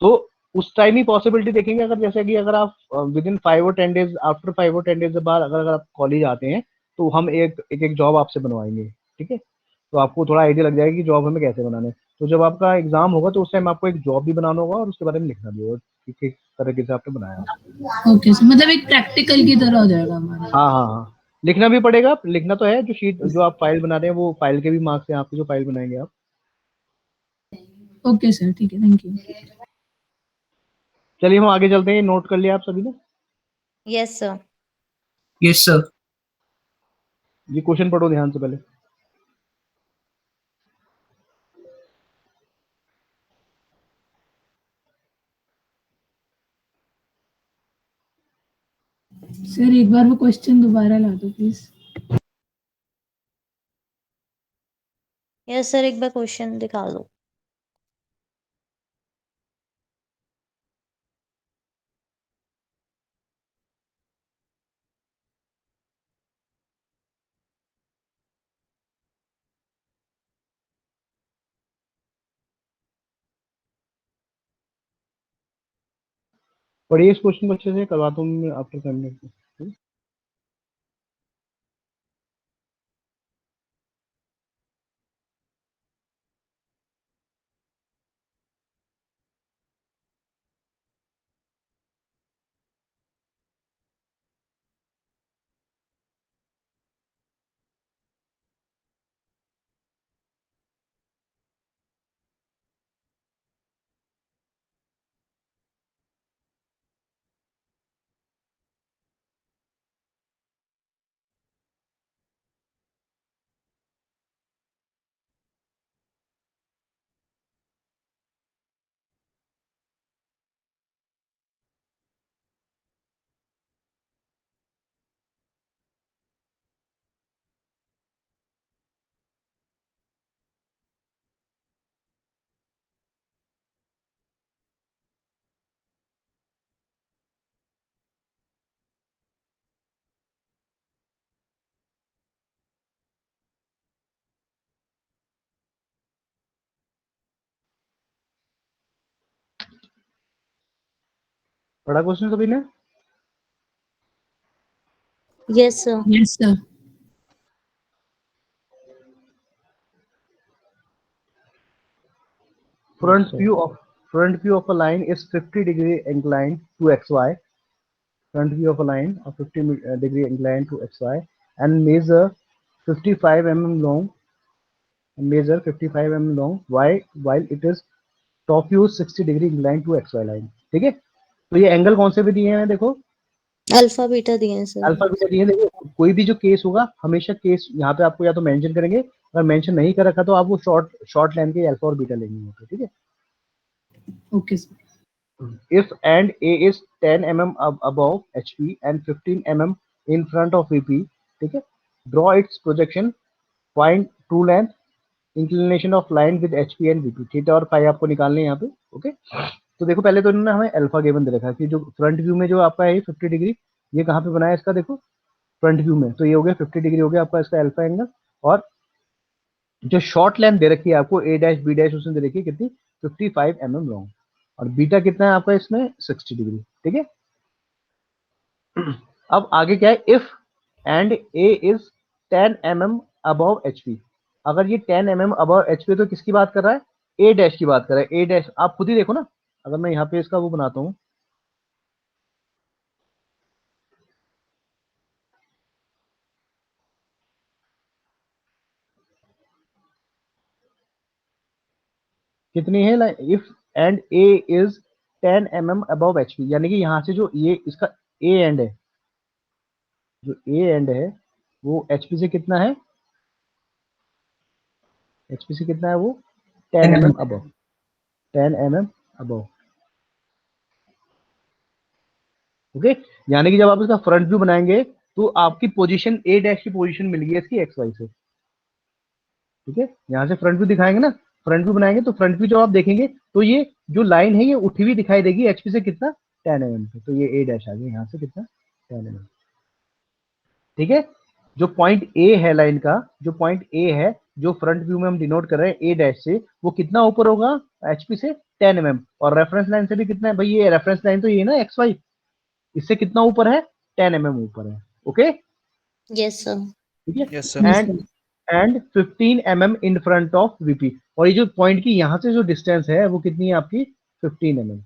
तो उस टाइम ही पॉसिबिलिटी देखेंगे, अगर जैसे कि अगर आप विद इन 5 और 10 डेज, आफ्टर 5 और 10 डेज के बाद अगर आप कॉलेज आते हैं तो हम एक एक जॉब आपसे बनवाएंगे, ठीक है। तो आपको थोड़ा आइडिया लग जाएगा कि जॉब हमें कैसे बनाना है। तो जब आपका एग्जाम होगा तो उस टाइम आपको एक जॉब भी बनाना होगा और उसके बारे में लिखना भी होगा कि किस तरीके से आपने बनाया। ओके सर, मतलब एक प्रैक्टिकल की तरह हो जाएगा हमारा। हाँ हाँ हाँ, लिखना भी पड़ेगा, लिखना तो है। जो शीट जो आप फाइल बना रहे हैं वो फाइल के भी मार्क्स हैं आपकी, जो फाइल बनाएंगे आप। ओके सर, ठीक है, थैंक यू। चलिए हम आगे चलते हैं। नोट कर लिया आप सभी ने? Yes sir. Yes sir. ये क्वेश्चन पढ़ो ध्यान से पहले। सर एक बार वो क्वेश्चन दोबारा ला दो प्लीज। यस सर, एक बार क्वेश्चन दिखा दो। पढ़िए इस क्वेश्चन को अच्छे से, करवाता हूँ मैं आफ्टर 10 मिनट। पढ़ा क्वेश्चन सभी ने? Yes sir. Yes sir. Front view of a line is 50-degree inclined to xy. Front view of a line of 50-degree inclined to xy and measure 55 mm long. Measure 55 mm long. While it is top view 60-degree inclined to xy line. ठीक है। तो ये angle कौन से भी दिए हैं देखो, अल्फा बीटा दिए हैं सर। अल्फा बीटा दिए हैं। देखो कोई भी जो केस होगा हमेशा केस यहाँ पे आपको या तो मेंशन करेंगे, अगर मेंशन नहीं कर रखा तो आप वो शॉर्ट लेंथ के अल्फा और बीटा लेंगे यहाँ पे, ठीक है। Okay sir. If and A is 10 mm above HP and 15 mm in front of VP, ठीक है। Draw its projection, find true length, inclination of line with HP and VP। Theta और phi आपको निकालने हैं यहाँ पे, ओके। तो देखो पहले तो इन्होंने हमें अल्फा गिवन दे रखा है कि जो फ्रंट व्यू में जो आपका है 50 डिग्री, ये कहाँ पे बनाया इसका, देखो फ्रंट व्यू में। तो ये हो गया 50 डिग्री हो गया आपका इसका अल्फा एंगल। और जो शॉर्ट लेंथ दे रखी है आपको ए डैश बी डैश, उसने दे रखी है कितनी, 55 mm लॉन्ग। और बीटा कितना है आपका इसमें, 60 डिग्री, ठीक है। अब आगे क्या है, if and A is 10 mm above HP. अगर ये 10 mm अबव एचपी तो किसकी बात कर रहा है, ए डैश की बात कर रहा है। ए डैश आप खुद ही देखो ना, अगर मैं यहाँ पे इसका वो बनाता हूँ, कितनी है line, if and A is 10 mm above HP, यानी कि यहाँ से जो ये इसका ए एंड है, जो ए एंड है वो एचपी से कितना है, एचपी से कितना है वो 10 mm above, 10 mm above, okay. यानी कि जब आप इसका फ्रंट व्यू बनाएंगे तो आपकी पोजीशन ए डैश की पोजीशन मिल गई इसकी एक्स वाई से, ठीक है। यहाँ से फ्रंट व्यू दिखाएंगे ना, फ्रंट व्यू बनाएंगे तो फ्रंट व्यू जब आप देखेंगे तो ये जो लाइन है ये उठी हुई दिखाई देगी एचपी से कितना, 10 mm पे। तो ये ए डैश आ गया यहाँ से कितना, 10 mm, ठीक है। जो पॉइंट ए है लाइन का, जो पॉइंट ए है जो फ्रंट व्यू में हम डिनोट कर रहे हैं ए डैश से, वो कितना ऊपर होगा एचपी से, 10 mm। और रेफरेंस लाइन से भी कितना है भाई, ये रेफरेंस लाइन तो ये ना XY, इससे कितना ऊपर है, 10 mm ऊपर है, ओके। Yes sir. ठीक है, Yes, sir. Yes, and sir. And 15 in front of VP. और ये जो पॉइंट की यहाँ से जो डिस्टेंस है वो कितनी है आपकी 15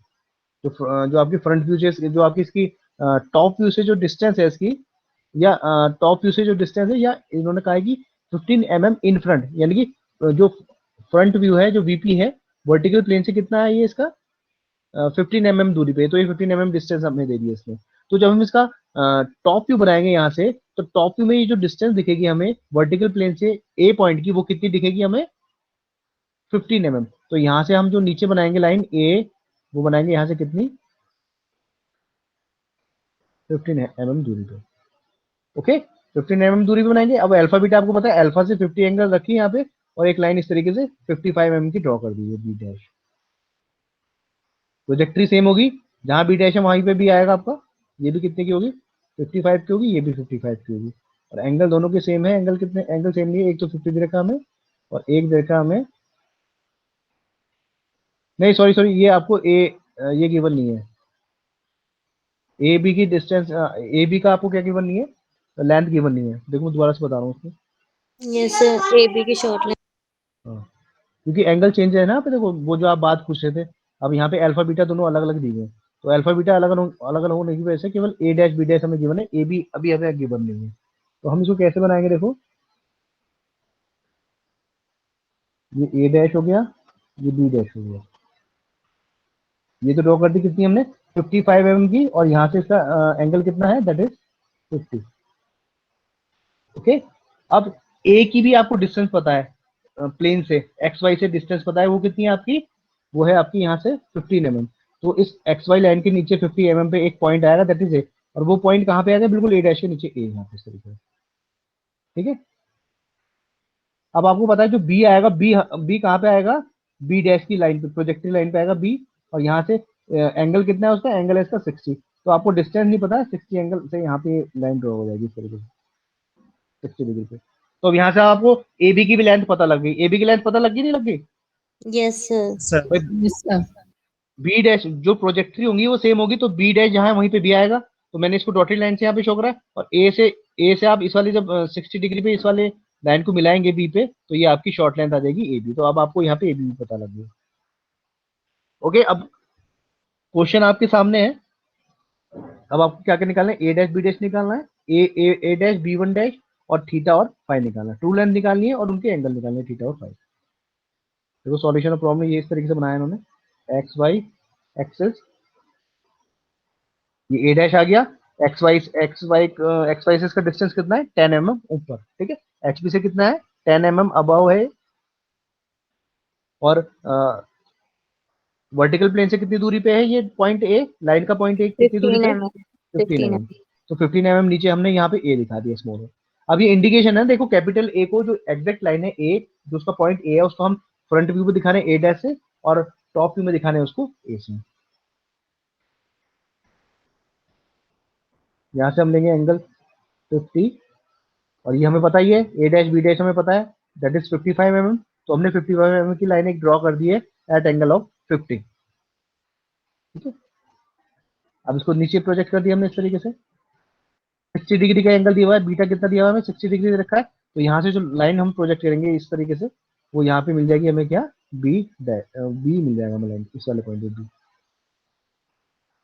जो आपकी फ्रंट व्यू से, जो आपकी इसकी टॉप व्यू से जो डिस्टेंस है इसकी, या टॉप व्यू से जो डिस्टेंस है, या इन्होंने कहा है कि 15 इन फ्रंट, यानी कि जो फ्रंट व्यू है जो वीपी है वर्टिकल प्लेन से कितना है ये इसका 15 दूरी पे। तो ये 15 डिस्टेंस हमें दे दिया इसमें। तो जब हम इसका टॉप व्यू बनाएंगे यहाँ से, तो टॉप व्यू में ये जो डिस्टेंस दिखेगी हमें वर्टिकल प्लेन से ए पॉइंट की, वो कितनी दिखेगी हमें 15 तो यहाँ से हम जो नीचे बनाएंगे लाइन ए, वो बनाएंगे यहाँ से कितनी 15 दूरी पे। ओके, 15 दूरी पे बनाएंगे। अब अल्फा बीटा आपको पता है, अल्फा से 50 एंगल रखी यहाँ पे, और एक लाइन इस तरीके से 55 की ड्रॉ कर दी है बी डैश। प्रोजेक्ट्री सेम होगी, जहां बी डैश है वहीं पे भी आएगा आपका। ये भी कितने की होगी 55 की होगी, ये भी 55 की होगी। और एंगल दोनों के सेम है। एंगल कितने, एंगल सेम नहीं है, एक तो 50 दे रखा हमें और एक दे रखा हमें, नहीं सॉरी सॉरी, ये आपको ये गिवन नहीं है। ए बी की डिस्टेंस, ए बी का आपको क्या गिवन नहीं है, लेंथ गिवन नहीं है। देखो मैं दोबारा से बता रहा हूँ उसको। यस सर, AB की शॉर्ट लेंथ। हाँ, क्योंकि एंगल चेंज है ना पे, देखो वो जो आप बात पूछ रहे थे, अब यहाँ पे अल्फा बीटा दोनों अलग अलग दिए हैं, तो अल्फा बीटा अलग अलग होने की वजह से केवल ए डैश बी डैश हमें गिवन है, ए बी अभी हमें गिवन नहीं है। तो हम इसको कैसे बनाएंगे, देखो ये ए डैश हो गया, ये बी डैश हो गया, ये तो ड्रॉ कर दी कितनी हमने 55 की, और यहाँ से इसका एंगल कितना है, दैट इज 50। ओके, अब ए की भी आपको डिस्टेंस पता है, प्लेन से एक्स वाई से डिस्टेंस पता है, वो कितनी है आपकी, वो है आपकी यहाँ से 15 तो इस एक्स वाई लाइन के नीचे 50 पे एक पॉइंट आएगा, दैट इज ए। और वो पॉइंट कहाँ पे आएगा, बिल्कुल ए डैश के नीचे, ए यहाँ पे इस तरीके से। ठीक है, अब आपको पता है जो बी आएगा, बी बी कहाँ पे आएगा, बी डैश की लाइन पे, प्रोजेक्टिव लाइन पे आएगा बी। और यहाँ से एंगल कितना है उसका, एंगल है इसका 60। तो आपको डिस्टेंस नहीं पता है, 60 एंगल से यहाँ पे लाइन ड्रॉ हो जाएगी इस तरीके से 60 डिग्री पे। तो अब यहाँ से आपको ए बी की भी लेंथ पता लग गई, ए बी की लेंथ पता लग गई नहीं लग गई यस सर। Sir. भाई। Yes, sir. बी डैश जो प्रोजेक्टरी होंगी वो सेम होगी, तो बी डैश जहाँ है वहीं पे बी आएगा। तो मैंने इसको डॉटेड लाइन से यहाँ पे शो करा है। और ए से आप इस वाले जब 60 डिग्री पे इस वाले लाइन को मिलाएंगे बी पे, तो ये आपकी शॉर्ट लेंथ आ जाएगी ए बी। तो अब आपको यहाँ पे ए बी पता लग गया। ओके, अब क्वेश्चन आपके सामने है। अब आपको क्या क्या निकालना है, ए डैश बी डैश निकालना है, A dash B one dash, और थीटा और फाई निकालना है। ट्रू लेंथ निकालनी है और उनके एंगल निकालने हैं, थीटा और फाई। देखो सॉल्यूशन ऑफ प्रॉब्लम ये इस तरीके से बनाया इन्होंने, एक्स वाई एक्सेस, ये ए डैश आ गया, एक्स वाई से इसका डिस्टेंस कितना है 10 ऊपर। ठीक है, एच बी से कितना है 10 अबव है, और वर्टिकल प्लेन से कितनी दूरी पे है ये पॉइंट ए, लाइन का पॉइंट ए कितनी दूरी 15 पे, mm। 15 15 mm। तो 15 नीचे हमने यहाँ पे ए दिखा दिया स्मॉल। अब ये इंडिकेशन है, देखो कैपिटल ए को, जो एग्जैक्ट लाइन है ए, जो उसका पॉइंट ए है, उसको हम फ्रंट व्यू में दिखा रहे हैं ए डैश से, और टॉप व्यू में दिखा रहे हैं उसको ए से। यहाँ से हम लेंगे एंगल 50, और ये हमें पता ही है ए डैश बी डैश हमें पता है, दैट इज 55 तो हमने 55 की लाइन एक ड्रॉ कर दी है एट एंगल ऑफ 50। ठीक है, अब इसको नीचे प्रोजेक्ट कर दिया हमने इस तरीके से। 60 डिग्री का एंगल दिया हुआ है, बीटा कितना दिया हुआ है हमें 60 डिग्री दे रखा है। तो यहाँ से जो लाइन हम प्रोजेक्ट करेंगे इस तरीके से, वो यहाँ पे मिल जाएगी हमें क्या, बी बी मिल जाएगा हमें लाइन इस वाले पॉइंट पे बी।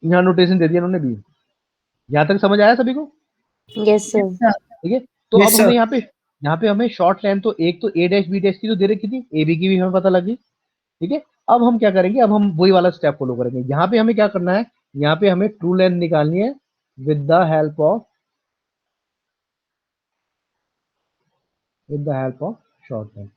यहाँ नोटेशन दे दिया उन्होंने बी। यहाँ तक समझ आया सभी को? Yes Yes, sir. sir. ठीक है, तो Yes, अब हमें sir. यहाँ पे हमें शॉर्ट लेंथ, तो एक तो ए डैश बी डैश की जो दे रखी थी, ए बी की भी हमें पता लगी। ठीक है, अब हम क्या करेंगे, अब हम वही वाला स्टेप फॉलो करेंगे। यहाँ पे हमें क्या करना है, यहाँ पे हमें ट्रू लेंथ निकालनी है with the help of short length.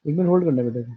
एक मिनट होल्ड करना बेटा।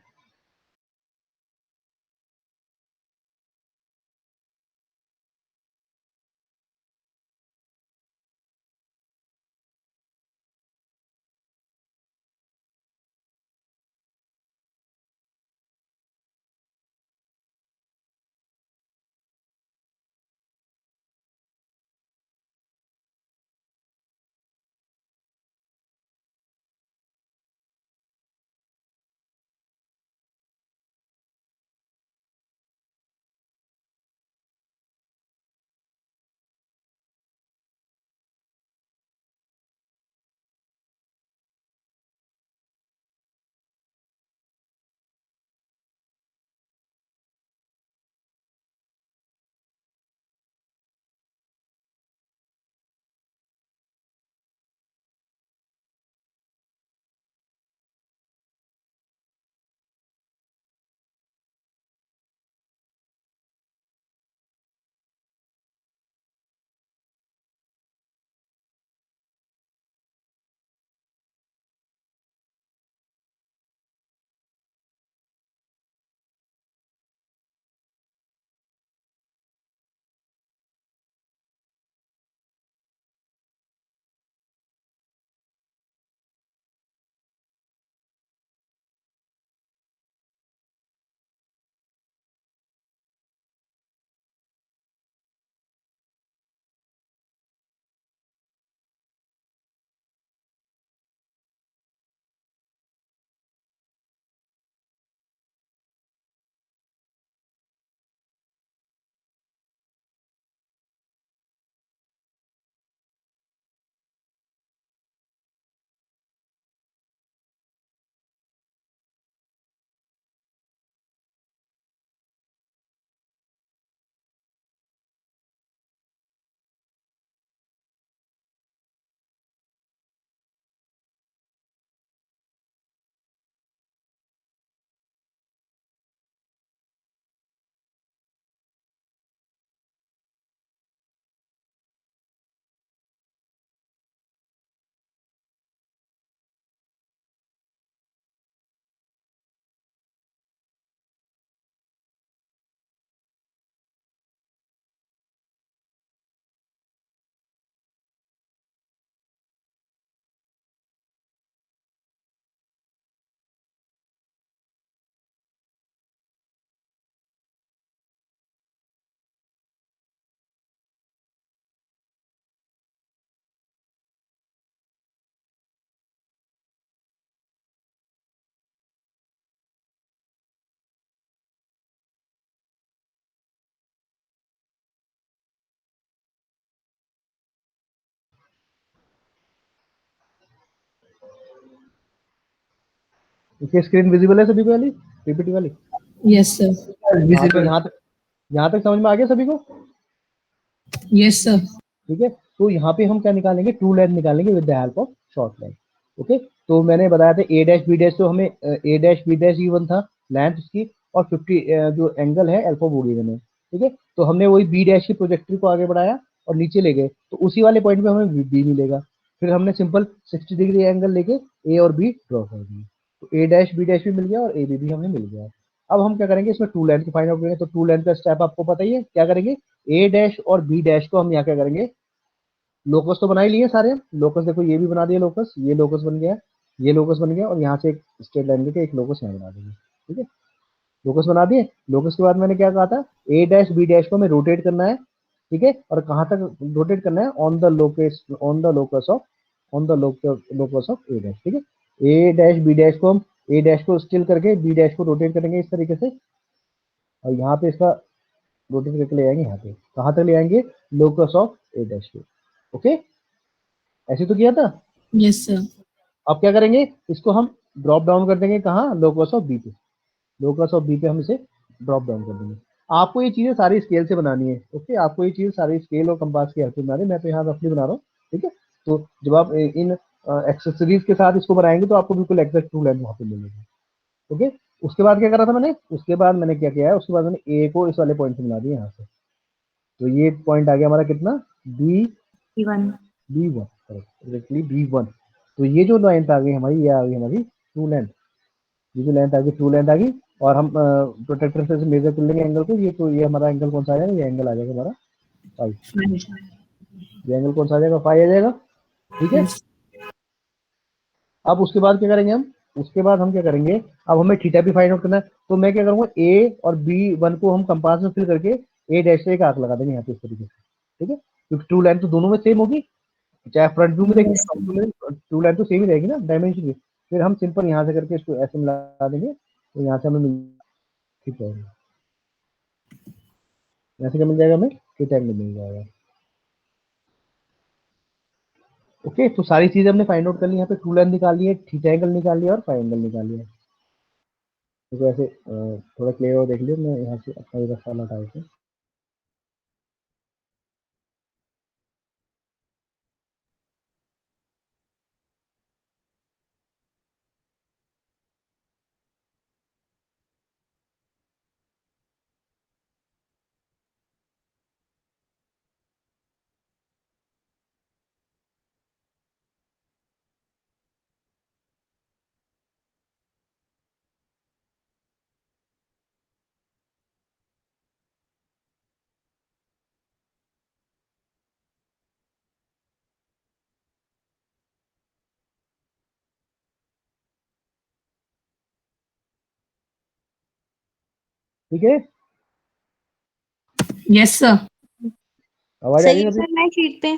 इसकी स्क्रीन विजिबल है सभी को वाली पीपीटी वाली? Yes sir. हाँ, तो विजिबल। यहाँ तक समझ में आ गया सभी को? Yes sir. ठीक है, तो यहाँ पे हम क्या निकालेंगे, ट्रू लेंथ निकालेंगे with the help of short length. Okay, तो मैंने बताया था ए डैश बी डैश, तो हमें ए डैश बी डैश गिवन था लेंथ उसकी, और 50 जो एंगल है अल्फा वो गिवन है। ठीक है, तो हमने वही बी डैश की प्रोजेक्टर को आगे बढ़ाया और नीचे ले गए, तो उसी वाले पॉइंट पे हमें बी मिलेगा। फिर हमने सिंपल 60 डिग्री एंगल लेके ए और बी ड्रॉ कर दिए, तो ए डैश बी डैश भी मिल गया और ए बी भी हमें मिल गया। अब हम क्या करेंगे, इसमें ट्रू लेंथ को फाइंड आउट करेंगे। तो ट्रू लेंथ का स्टेप आपको पता ही है, क्या करेंगे, ए डैश और बी डैश को हम यहाँ क्या करेंगे, लोकस तो बना ही लिए सारे। लोकस देखो ये भी बना दिया लोकस, ये लोकस बन गया, ये लोकस बन गया, और यहाँ से एक स्ट्रेट लाइन लेके एक लोकस यहाँ बना देंगे। ठीक है, लोकस बना दिए। लोकस के बाद मैंने क्या कहा था, ए डैश बी डैश को हमें रोटेट करना है। ठीक है, और कहाँ तक रोटेट करना है, on the locus, on the locus of, on the locus of A dash. ठीक है, ए डैश बी डैश को हम, ए डैश को स्टिल करके बी डैश को रोटेट करेंगे इस तरीके से, और यहाँ पे इसका रोटेट करके ले आएंगे यहाँ पे, कहाँ तक ले आएंगे, लोकस ऑफ ए डैश पे। ओके, ऐसे तो किया था। Yes sir. अब क्या करेंगे, इसको हम ड्रॉप डाउन कर देंगे कहाँ, लोकस ऑफ बी पे। लोकस ऑफ बी पे हम इसे ड्रॉप डाउन कर देंगे। आपको ये चीजें सारी स्केल से बनानी है। ओके, आपको ये चीजें सारी स्केल और कंपास की हेल्प से बना रहे, मैं तो यहाँ रफली बना रहा हूँ। ठीक है, तो जब आप इन एक्सेसरीज के साथ इसको बनाएंगे तो आपको बिल्कुल एग्जैक्ट ट्रू लेंथ वहाँ पे मिलेगी। ओके, उसके बाद क्या करा था मैंने, उसके बाद मैंने क्या किया है, उसके बाद मैंने ए को इस वाले पॉइंट से मिला दिया यहाँ से, तो ये पॉइंट आ गया हमारा कितना, B one. B1, correctly B1। तो ये जो लेंथ आ गई हमारी, ये आ गई हमारी ट्रू लेंथ। ये जो लेंथ आ गई, ट्रू लेंथ आ गई, और हम प्रोटेक्टर से मेजर कर लेंगे एंगल को। ये तो ये हमारा एंगल कौन सा आ जाएगा, ये एंगल आ जाएगा हमारा 5। ये एंगल कौन सा आ जाएगा, 5 आ जाएगा। ठीक है, यस। अब उसके बाद क्या करेंगे हम, उसके बाद हम क्या करेंगे, अब हमें थीटा भी फाइंड आउट करना है। तो मैं क्या करूंगा, ए और B1 को हम कंपास में फिल करके ए डैश से एक आर्क लगा देंगे यहाँ पे इस तरीके से। ठीक है, क्योंकि ट्रू लेंथ तो दोनों में सेम होगी, चाहे फ्रंट व्यू में देखें, यस टॉप व्यू में, ट्रू लाइन तो सेम ही रहेगी ना डायमेंशन की। फिर हम सिंपल यहाँ से करके इसको ऐसे मिला देंगे, तो यहाँ से हमें ठीक है, यहाँ से क्या मिल जाएगा, हमें थीटा एंगल मिल जाएगा। ओके, तो सारी चीजें हमने फाइंड आउट कर ली, यहाँ पे ट्रू लाइन निकाल ली है, थीटा एंगल निकाल लिया और फाई एंगल निकाल लिया। तो ऐसे थोड़ा क्लियर हो देख लियो, मैं यहाँ से अपना ये रास्ता हटा के। ठीक है, यस सर। आवाज आ रही सही है है अभी? सर, मैं शीट पे।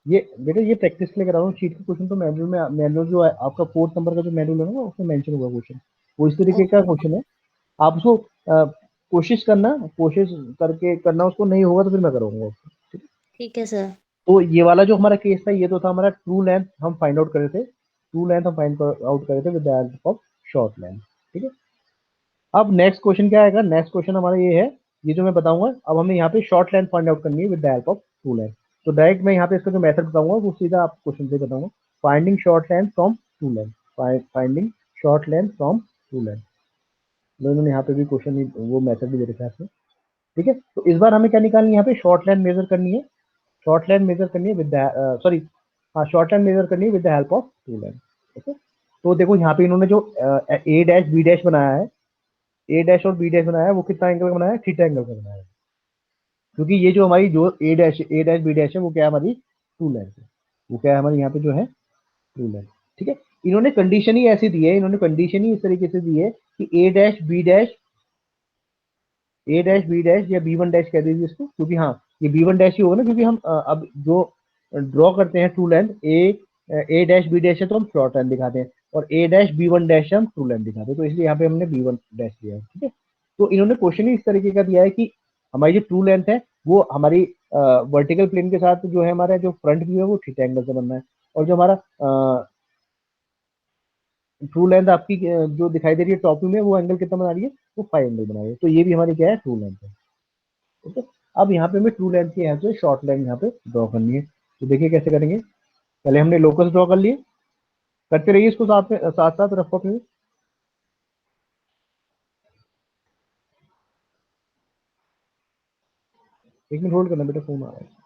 ये बेटा ये प्रैक्टिस के लिए करा रहा हूँ, शीट के क्वेश्चन तो मैनुअल में, मैनुअल जो है आपका 4 नंबर का जो मैनुअल है ना, उसमें मेंशन होगा क्वेश्चन, वो इस तरीके का ओके। क्वेश्चन है। आप उसको कोशिश करना, कोशिश करके करना, उसको नहीं होगा तो फिर मैं करूँगा उसको। ठीक है सर। तो ये वाला जो हमारा केस था, ये तो था हमारा ट्रू लेंथ हम फाइंड आउट कर रहे थे, ट्रू लेंथ हम फाइंड आउट कर रहे थे with the help of short length. ठीक है, अब नेक्स्ट क्वेश्चन क्या आएगा, नेक्स्ट क्वेश्चन हमारा ये है, ये जो मैं बताऊंगा, अब हमें यहाँ पे शॉर्ट लेंथ फाइंड आउट करनी है with the help of true length. तो डायरेक्ट मैं यहाँ पे इसका जो मेथड बताऊंगा वो सीधा आप क्वेश्चन से बताऊंगा, finding short length from true length, finding short length from true length. इन्होंने यहाँ पे भी क्वेश्चन वो मेथड भी दे रखा है इसमें। ठीक है, तो इस बार हमें क्या निकालनी है, यहाँ पे शॉर्ट लेंथ मेजर करनी है, शॉर्ट लेंथ मेजर करनी है विद सॉरी, हाँ शॉर्ट लेंथ मेजर करनी है with the help of true length. Okay, तो देखो यहाँ पे इन्होंने जो ए डैश बी डैश बनाया है, ए डैश और बी डैश बनाया है, वो कितना एंगल का बनाया है, थीटा एंगल का बनाया है। क्योंकि ये जो हमारी जो ए डैश बी डैश है, वो क्या है, हमारी ट्रू लेंथ है, वो क्या है हमारी यहाँ पे जो है ट्रू लेंथ। ठीक है, इन्होंने कंडीशन ही ऐसी दी है, इन्होंने कंडीशन ही इस तरीके से दी है कि ए डैश बी डैश या B1 डैश कह दीजिए इसको, क्योंकि हाँ ये B1 डैश ही होगा ना, क्योंकि हम अब जो ड्रॉ करते हैं ट्रू लेंथ, ए डैश बी डैश है तो हम शॉर्ट लेंथ दिखाते हैं, और ए डैश B1 डैश हम ट्रू लेंथ दिखाते हैं, तो इसलिए यहाँ पे हमने B1 डैश दिया है। ठीक है, तो इन्होंने क्वेश्चन ही इस तरीके का दिया है कि हमारी जो ट्रू लेंथ है वो हमारी वर्टिकल प्लेन के साथ जो है, हमारा जो फ्रंट व्यू है वो थीटा एंगल से बनना है, और जो हमारा ट्रू लेंथ आपकी जो दिखाई दे रही है टॉप में, वो एंगल कितना बना रही है, वो 5 एंगल बना रही है। तो ये भी हमारी क्या है, ट्रू लेंथ है। ओके, अब यहाँ पे हमें ट्रू लेंथ की यहाँ से शॉर्ट लेंथ यहाँ पे ड्रॉ करनी है। तो देखिए कैसे करेंगे, पहले हमने लोकस ड्रॉ कर लिए, करते रहिए इसको साथ में साथ साथ रफ कॉपी में। एक मिनट होल्ड करना बेटा, फोन आ रहा है।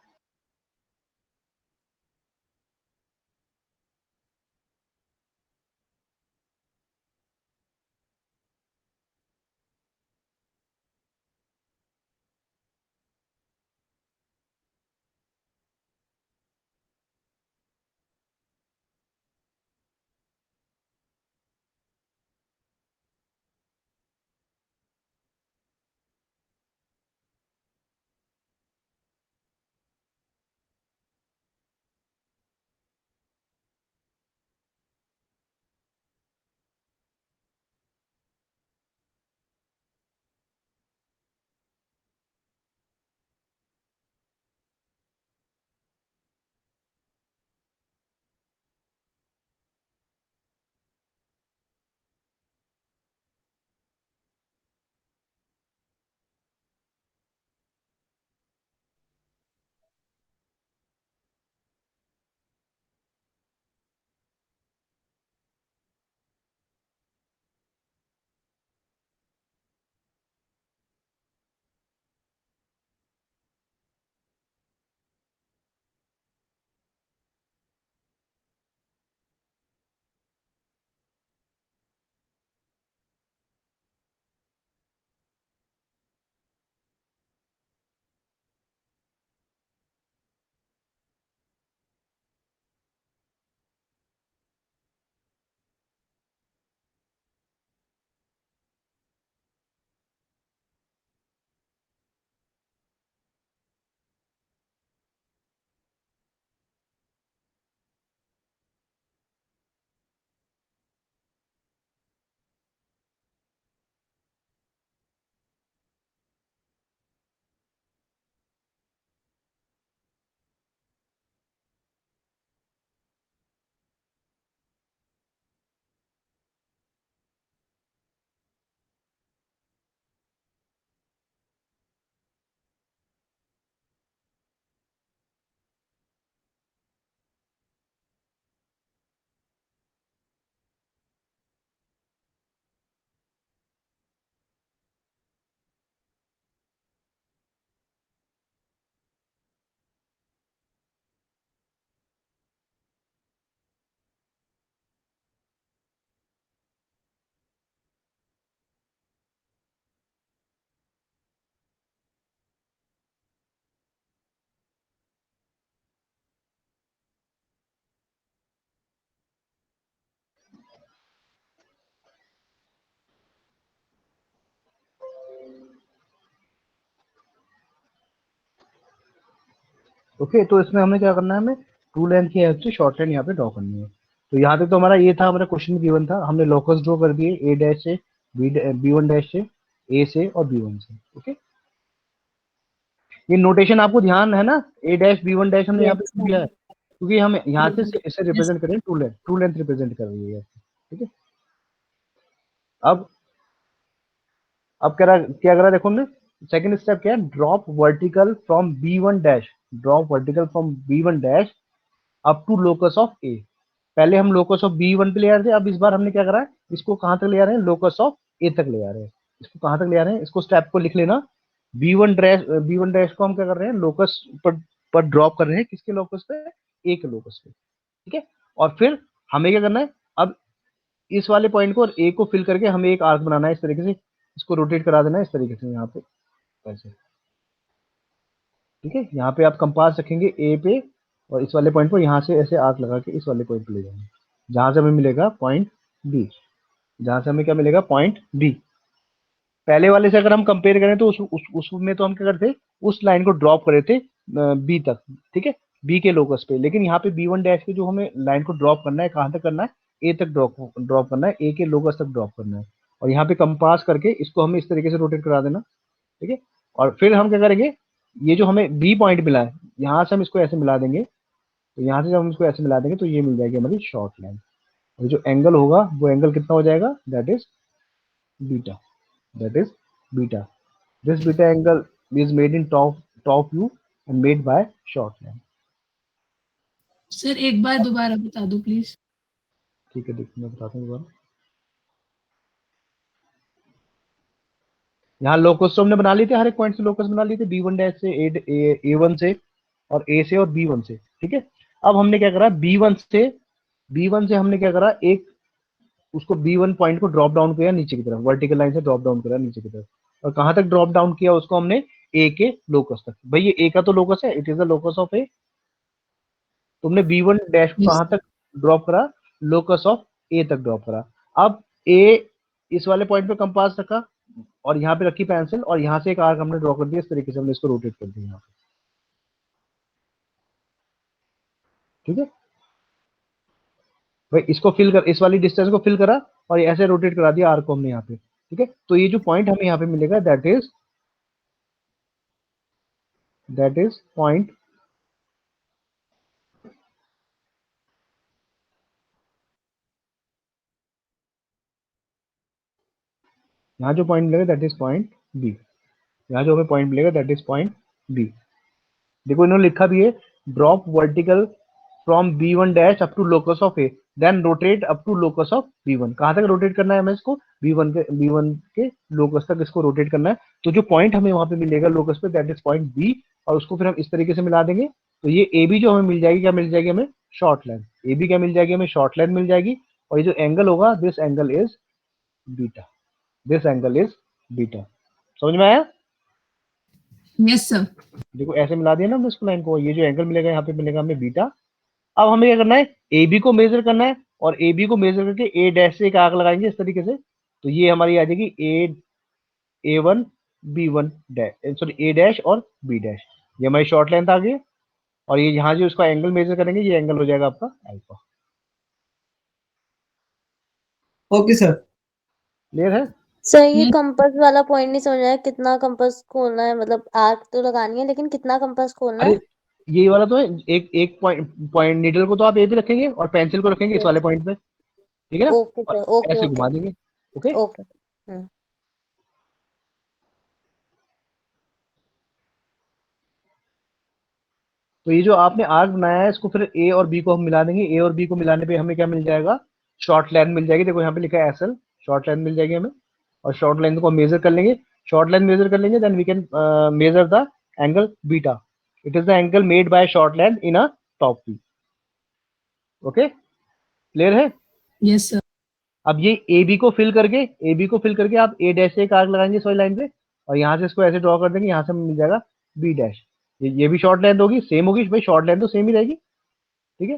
ओके, तो इसमें हमें क्या करना है, हमें ट्रू लेंथ की हेल्प से शॉर्ट लेंथ यहाँ पे ड्रॉ करनी है। तो यहाँ तक तो हमारा ये था, हमारा क्वेश्चन गिवन था, हमने लोकस ड्रॉ कर दिए ए डैश से, बी वन डैश से, ए से और बी वन से। ओके, ये नोटेशन आपको ध्यान है ना, ए डैश बी वन डैश हमने यहाँ पे यस दिया है, क्योंकि हम यहाँ से इसे यस रिप्रेजेंट करें, ट्रू लेंथ रिप्रेजेंट कर रही है। ठीक है, अब क्या करा देखो हमने, सेकंड स्टेप क्या है, drop vertical from B one dash, drop vertical from B one dash up to locus of A. पहले हम लोकस ऑफ बी वन पे ले आ रहे थे, अब इस बार हमने क्या करा है, इसको कहां तक ले आ रहे हैं, लोकस ऑफ ए तक ले आ रहे हैं। इसको कहां तक ले आ रहे हैं, इसको स्टेप को लिख लेना, बी वन डैश को हम क्या कर रहे हैं, लोकस पर ड्रॉप कर रहे हैं, किसके लोकस पे, ए के लोकस पे। ठीक है, और फिर हमें क्या करना है, अब इस वाले पॉइंट को और ए को फिल करके हमें एक आर्क बनाना है इस तरीके से, इसको रोटेट करा देना है इस तरीके से यहाँ पे ऐसे। ठीक है, यहाँ पे आप कंपास रखेंगे ए पे, और इस वाले पॉइंट पर यहाँ से ऐसे आर्क लगा के इस वाले पॉइंट पे ले जाएंगे, जहां से हमें मिलेगा पॉइंट बी, जहां से हमें क्या मिलेगा, पॉइंट बी। पहले वाले से अगर हम कंपेयर करें तो उसमें तो हम क्या करते, उस लाइन को ड्रॉप करे थे बी तक। ठीक है, बी के लोकस पे, लेकिन यहाँ पे बी वन डैश पे जो हमें लाइन को ड्रॉप करना है, कहाँ तक करना है, ए तक ड्रॉप करना है, ए के लोकस तक ड्रॉप करना है। और यहाँ पे कंपास करके इसको हमें इस तरीके से रोटेट करा देना। ठीक है, और फिर हम क्या करेंगे, ये जो हमें बी पॉइंट मिला है, यहाँ से हम इसको ऐसे मिला देंगे, तो यहाँ से जब हम इसको ऐसे मिला देंगे तो ये मिल जाएगी हमारी शॉर्ट लाइन। और जो एंगल होगा वो एंगल कितना हो जाएगा, that is beta, that is beta. This beta angle is made in top view and made by short line. Sir एक बार दोबारा बता दो प्लीज। ठीक है, देखिए मैं बताता हूँ दोबारा। यहाँ लोकस तो हमने बना लिए थे, हर एक पॉइंट से लोकस बना लिए थे, B1 डैश से A1 से और A से और B1 से, ठीक है। अब हमने क्या करा, B1 से हमने क्या करा, एक उसको B1 पॉइंट को ड्रॉप डाउन किया नीचे की तरफ, वर्टिकल लाइन से ड्रॉप डाउन करा नीचे की तरफ। और कहां तक ड्रॉप डाउन किया उसको हमने, A के लोकस तक। भाई ये A का तो लोकस है, it is the locus of A। तुमने B1 डैश को Yes. कहां तक ड्रॉप करा, लोकस ऑफ A तक ड्रॉप करा। अब A इस वाले पॉइंट पे कंपास रखा और यहाँ पे रखी पेंसिल और यहाँ से एक आर्क हमने ड्रॉ कर दिया, इस तरीके से हमने इसको रोटेट कर दिया यहाँ पे, ठीक है भाई। इसको फिल कर, इस वाली डिस्टेंस को फिल करा और ऐसे रोटेट करा दिया आर्क को हमने यहाँ पे, ठीक है। तो ये जो पॉइंट हमें यहाँ पे मिलेगा, दैट इज पॉइंट, यहाँ जो पॉइंट मिलेगा दैट इज पॉइंट बी। यहाँ जो हमें पॉइंट मिलेगा दैट इज पॉइंट बी। देखो इन्होंने लिखा भी है, drop vertical from B1 dash up to locus of A, then rotate up to locus of B1। कहां तक रोटेट करना है हमें इसको, B1 के लोकस तक इसको रोटेट करना है। तो जो पॉइंट हमें वहां पे मिलेगा लोकस पे, दैट इज पॉइंट बी। और उसको फिर हम इस तरीके से मिला देंगे, तो ये ए बी जो हमें मिल जाएगी, क्या मिल जाएगी हमें, शॉर्ट लेंथ। ए बी क्या मिल जाएगी हमें, शॉर्ट लेंथ मिल जाएगी। और ये जो एंगल होगा, this angle is beta, this angle is beta. समझ में आया? Yes sir. देखो ऐसे मिला दिया ना हमने इसको लाइन को, ये जो एंगल मिलेगा यहाँ पे मिलेगा हमें बीटा। अब हमें क्या करना है, ए बी को मेजर करना है और ए बी को मेजर करके ए डैश से एक आर्क लगाएंगे इस तरीके से। तो ये हमारी आ जाएगी A1 B1 डैश, सॉरी ए डैश और बी डैश। ये हमारी शॉर्ट लेंथ आ गई। और ये यहाँ जो इसका एंगल मेजर करेंगे, ये एंगल हो जाएगा आपका अल्फा। Okay sir. क्लियर है? सर ये Yes. कंपास वाला पॉइंट नहीं समझ आया, कितना कंपास खोलना है, मतलब आर्क तो लगानी है लेकिन कितना कंपास खोलना अरे है? ये वाला तो है, एक एक पॉइंट नीडल को तो आप ए पे रखेंगे और पेंसिल को रखेंगे इस वाले पॉइंट पे, ठीक है ना, ओके और सर, ओके ऐसे ओके घुमा देंगे। Okay, okay. तो ये जो आपने आर्क बनाया है, इसको फिर ए और बी को हम मिला देंगे। ए और बी को मिलाने पे हमें क्या मिल जाएगा, शॉर्ट लेंथ मिल जाएगी। देखो यहाँ पे लिखा है एसएल, शॉर्ट लेंथ मिल जाएगी हमें। और शॉर्ट लेंथ को मेजर कर लेंगे, शॉर्ट लेंथ मेजर कर लेंगे, then we can measure the angle beta. It is the angle made by short length in a top view. Okay, clear है? Yes sir. अब ये ए बी को fill करके आप ए डैश से एक आर्क लगाएंगे इस वाली लाइन पे और यहाँ से इसको ऐसे ड्रॉ कर देंगे, यहाँ से मिल जाएगा बी डैश। ये भी शॉर्ट लेंथ होगी, सेम होगी भाई, शॉर्ट लेंथ तो सेम ही रहेगी, ठीक है।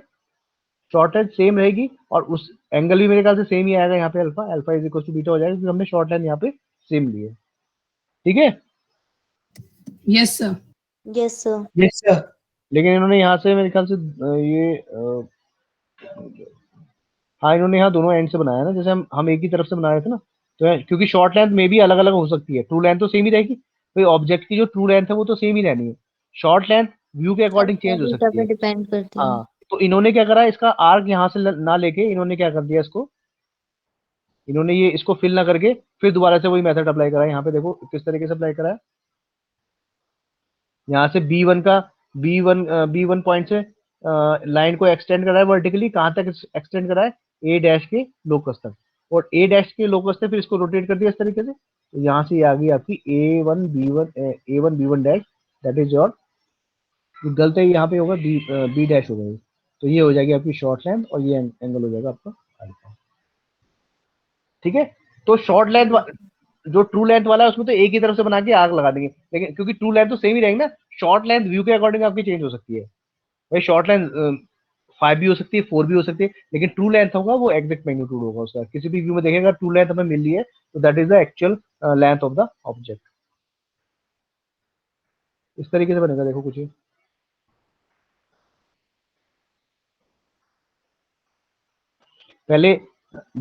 शॉर्ट लेंथ सेम रहेगी और उस एंगल भी मेरे ख्याल से सेम ही आएगा यहाँ पे, alpha, alpha is equal to beta हो जाएगा, क्योंकि हमने शॉर्ट लेंथ यहाँ पे सेम ली है, ठीक है। Yes sir. Yes sir. Yes sir. लेकिन इन्होंने यहाँ से मेरे ख्याल से हाँ इन्होंने यहाँ दोनों एंड से बनाया ना, जैसे हम एक ही तरफ से बना रहे थे ना, तो क्योंकि शॉर्ट लेंथ में भी अलग अलग हो सकती है, ट्रू लेंथ तो सेम ही रहेगी भाई, ऑब्जेक्ट की जो ट्रू लेंथ है वो तो सेम ही रहनी है। शॉर्ट लेंथ व्यू के अकॉर्डिंग चेंज हो बीटा सकती पे है। डिपेंड करती है। हाँ, तो इन्होंने क्या करा, इसका आर्क यहाँ से ना लेके इन्होंने क्या कर दिया, इसको इन्होंने ये इसको फिल ना करके फिर दोबारा से वही मेथड अप्लाई करा है। यहाँ पे देखो किस तरीके से अप्लाई करा है, यहाँ से बी वन पॉइंट से लाइन को एक्सटेंड करा है वर्टिकली, कहाँ तक एक्सटेंड करा है, ए डैश के लोकस तक। और ए डैश के लोकस से फिर इसको रोटेट कर दिया इस तरीके से, तो यहाँ से ये आ गई आपकी A1 B1 dash, that is your, गलत है यहाँ पे होगा बी डैश होगा ये। तो ये हो जाएगी आपकी शॉर्ट लेंथ और ये एंगल हो जाएगा आपका अल्फा, ठीक है। तो शॉर्ट लेंथ जो ट्रू लेंथ वाला है उसमें तो एक ही तरफ से बना के आग लगा देंगे, लेकिन क्योंकि ट्रू लेंथ तो सेम ही रहेगी ना, शॉर्ट लेंथ व्यू के अकॉर्डिंग आपकी चेंज हो सकती है भाई। शॉर्ट लेंथ 5 भी हो सकती है, 4 भी हो सकती है, लेकिन ट्रू लेंथ होगा वो एग्जैक्ट मैग्नीट्यूड होगा उसका। किसी भी व्यू में देखेगा ट्रू लेंथ हमें मिल रही है, तो that is the actual length of the object. इस तरीके से बनेगा, देखो कुछ पहले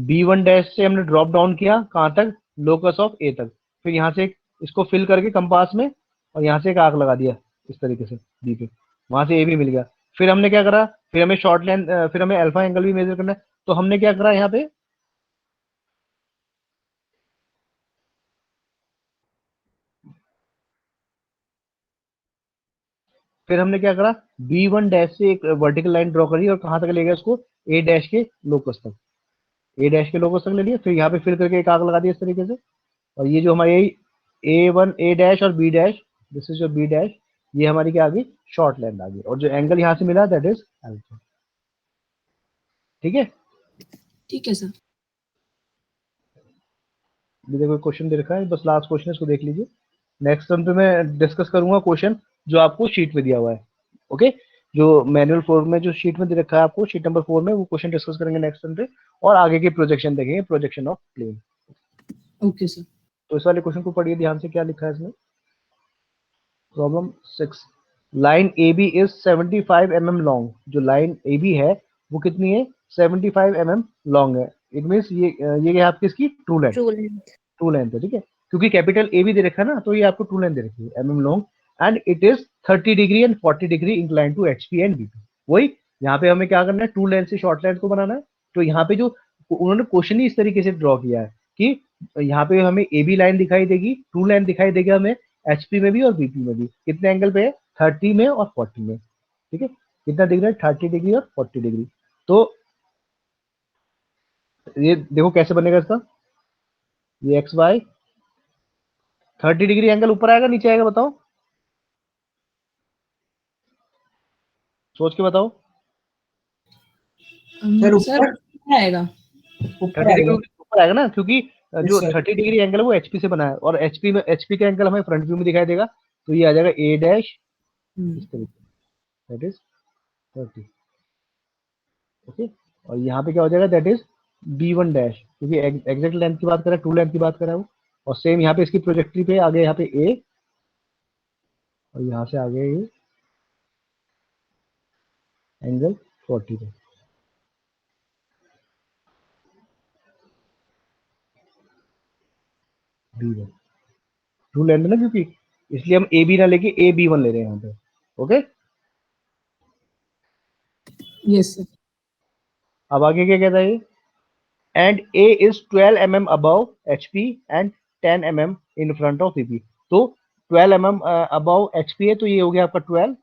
B1 डैश से हमने ड्रॉप डाउन किया, कहां तक, लोकस ऑफ ए तक। फिर यहाँ से इसको फिल करके कंपास में और यहाँ से एक आर्क लगा दिया इस तरीके से बी पे, वहां से ए भी मिल गया। फिर हमने क्या करा, फिर हमें शॉर्ट लेंथ, फिर हमें अल्फा एंगल भी मेजर करना है, तो हमने क्या करा यहाँ पे, फिर हमने क्या करा, B1 डैश से एक वर्टिकल लाइन ड्रॉ करी और कहां तक ले गया उसको, A डैश के लोकस तक, A डैश के लोकस तक ले लिया। फिर यहाँ पे फिर करके एक आग लगा दिया इस तरीके से, और ये जो हमारे A1 A डैश और B डैश, दिस इज जो B डैश, ये हमारी क्या आ गई, शॉर्ट लेंथ आ गई, और जो एंगल यहाँ से मिला दैट इज अल्फा। ठीक है, ठीक है सर। ये देखो क्वेश्चन दे रखा है, बस लास्ट क्वेश्चन है, इसको देख लीजिए। नेक्स्ट टर्म पे मैं डिस्कस करूंगा क्वेश्चन जो आपको शीट में दिया हुआ है। ओके, जो मैनुअल 4 में जो शीट में दे रखा है आपको, शीट नंबर 4 में, वो क्वेश्चन डिस्कस करेंगे नेक्स्ट टर्म पे, और आगे के प्रोजेक्शन देखेंगे, projection of plane. Okay sir. तो इस वाले क्वेश्चन को पढ़िए ध्यान से, क्या लिखा है इसमें। Problem 6, line A B is 75 mm long. जो लाइन ए बी है वो कितनी है, 75 mm लॉन्ग है। इट मीन्स ये आपकी इसकी true length, true length. True length है, ठीक है, क्योंकि कैपिटल ए भी दे रखा है ना, तो ये आपको ट्रू लेंथ दे रखी है, mm long, and it is 30 degree and 40 degree incline to HP and BP। वही यहाँ पे हमें क्या करना है, ट्रू लेंथ से शॉर्ट लेंथ को बनाना है। तो यहाँ पे जो उन्होंने क्वेश्चन ही इस तरीके से ड्रॉ किया है कि यहाँ पे हमें ए बी लाइन दिखाई देगी, ट्रू लेंथ दिखाई देगी हमें HP में भी और BP में भी, कितने एंगल पे है, 30 में और 40 में, ठीक है, कितना डिग्री है, 30 डिग्री और 40 डिग्री। तो ये देखो कैसे बनेगा इसका, ये एक्स वाई 30 डिग्री एंगल ऊपर आएगा नीचे आएगा, बताओ, सोच के बताओ। सर सर ऊपर आएगा। ऊपर 30 डिग्री आएगा। ऊपर आएगा ना, क्योंकि यस जो सर। 30 डिग्री एंगल है वो HP से बना है, और HP का एंगल हमें फ्रंट व्यू में दिखाई देगा, तो ये आ जाएगा A डैश इस तरीके, दैट इज 30। ओके, और यहाँ पे क्या हो जाएगा, दैट इज B1 डैश, क्योंकि एग्जैक्ट लेंथ की बात कर रहा है, ट्रू लेंथ की बात कर रहा है वो। और सेम यहाँ पे इसकी प्रोजेक्टरी पे आगे यहाँ पे A, और यहाँ से आगे ये एंगल 40 पे, B1 ट्रू लेंथ है ना, क्योंकि इसलिए हम AB ना लेके AB1 ले रहे हैं यहाँ पे। Okay, yes sir. अब आगे क्या कहता है ये, and A is 12 mm above HP and 10 mm in front of VP। तो 12 mm above HP है, तो ये हो गया आपका 12,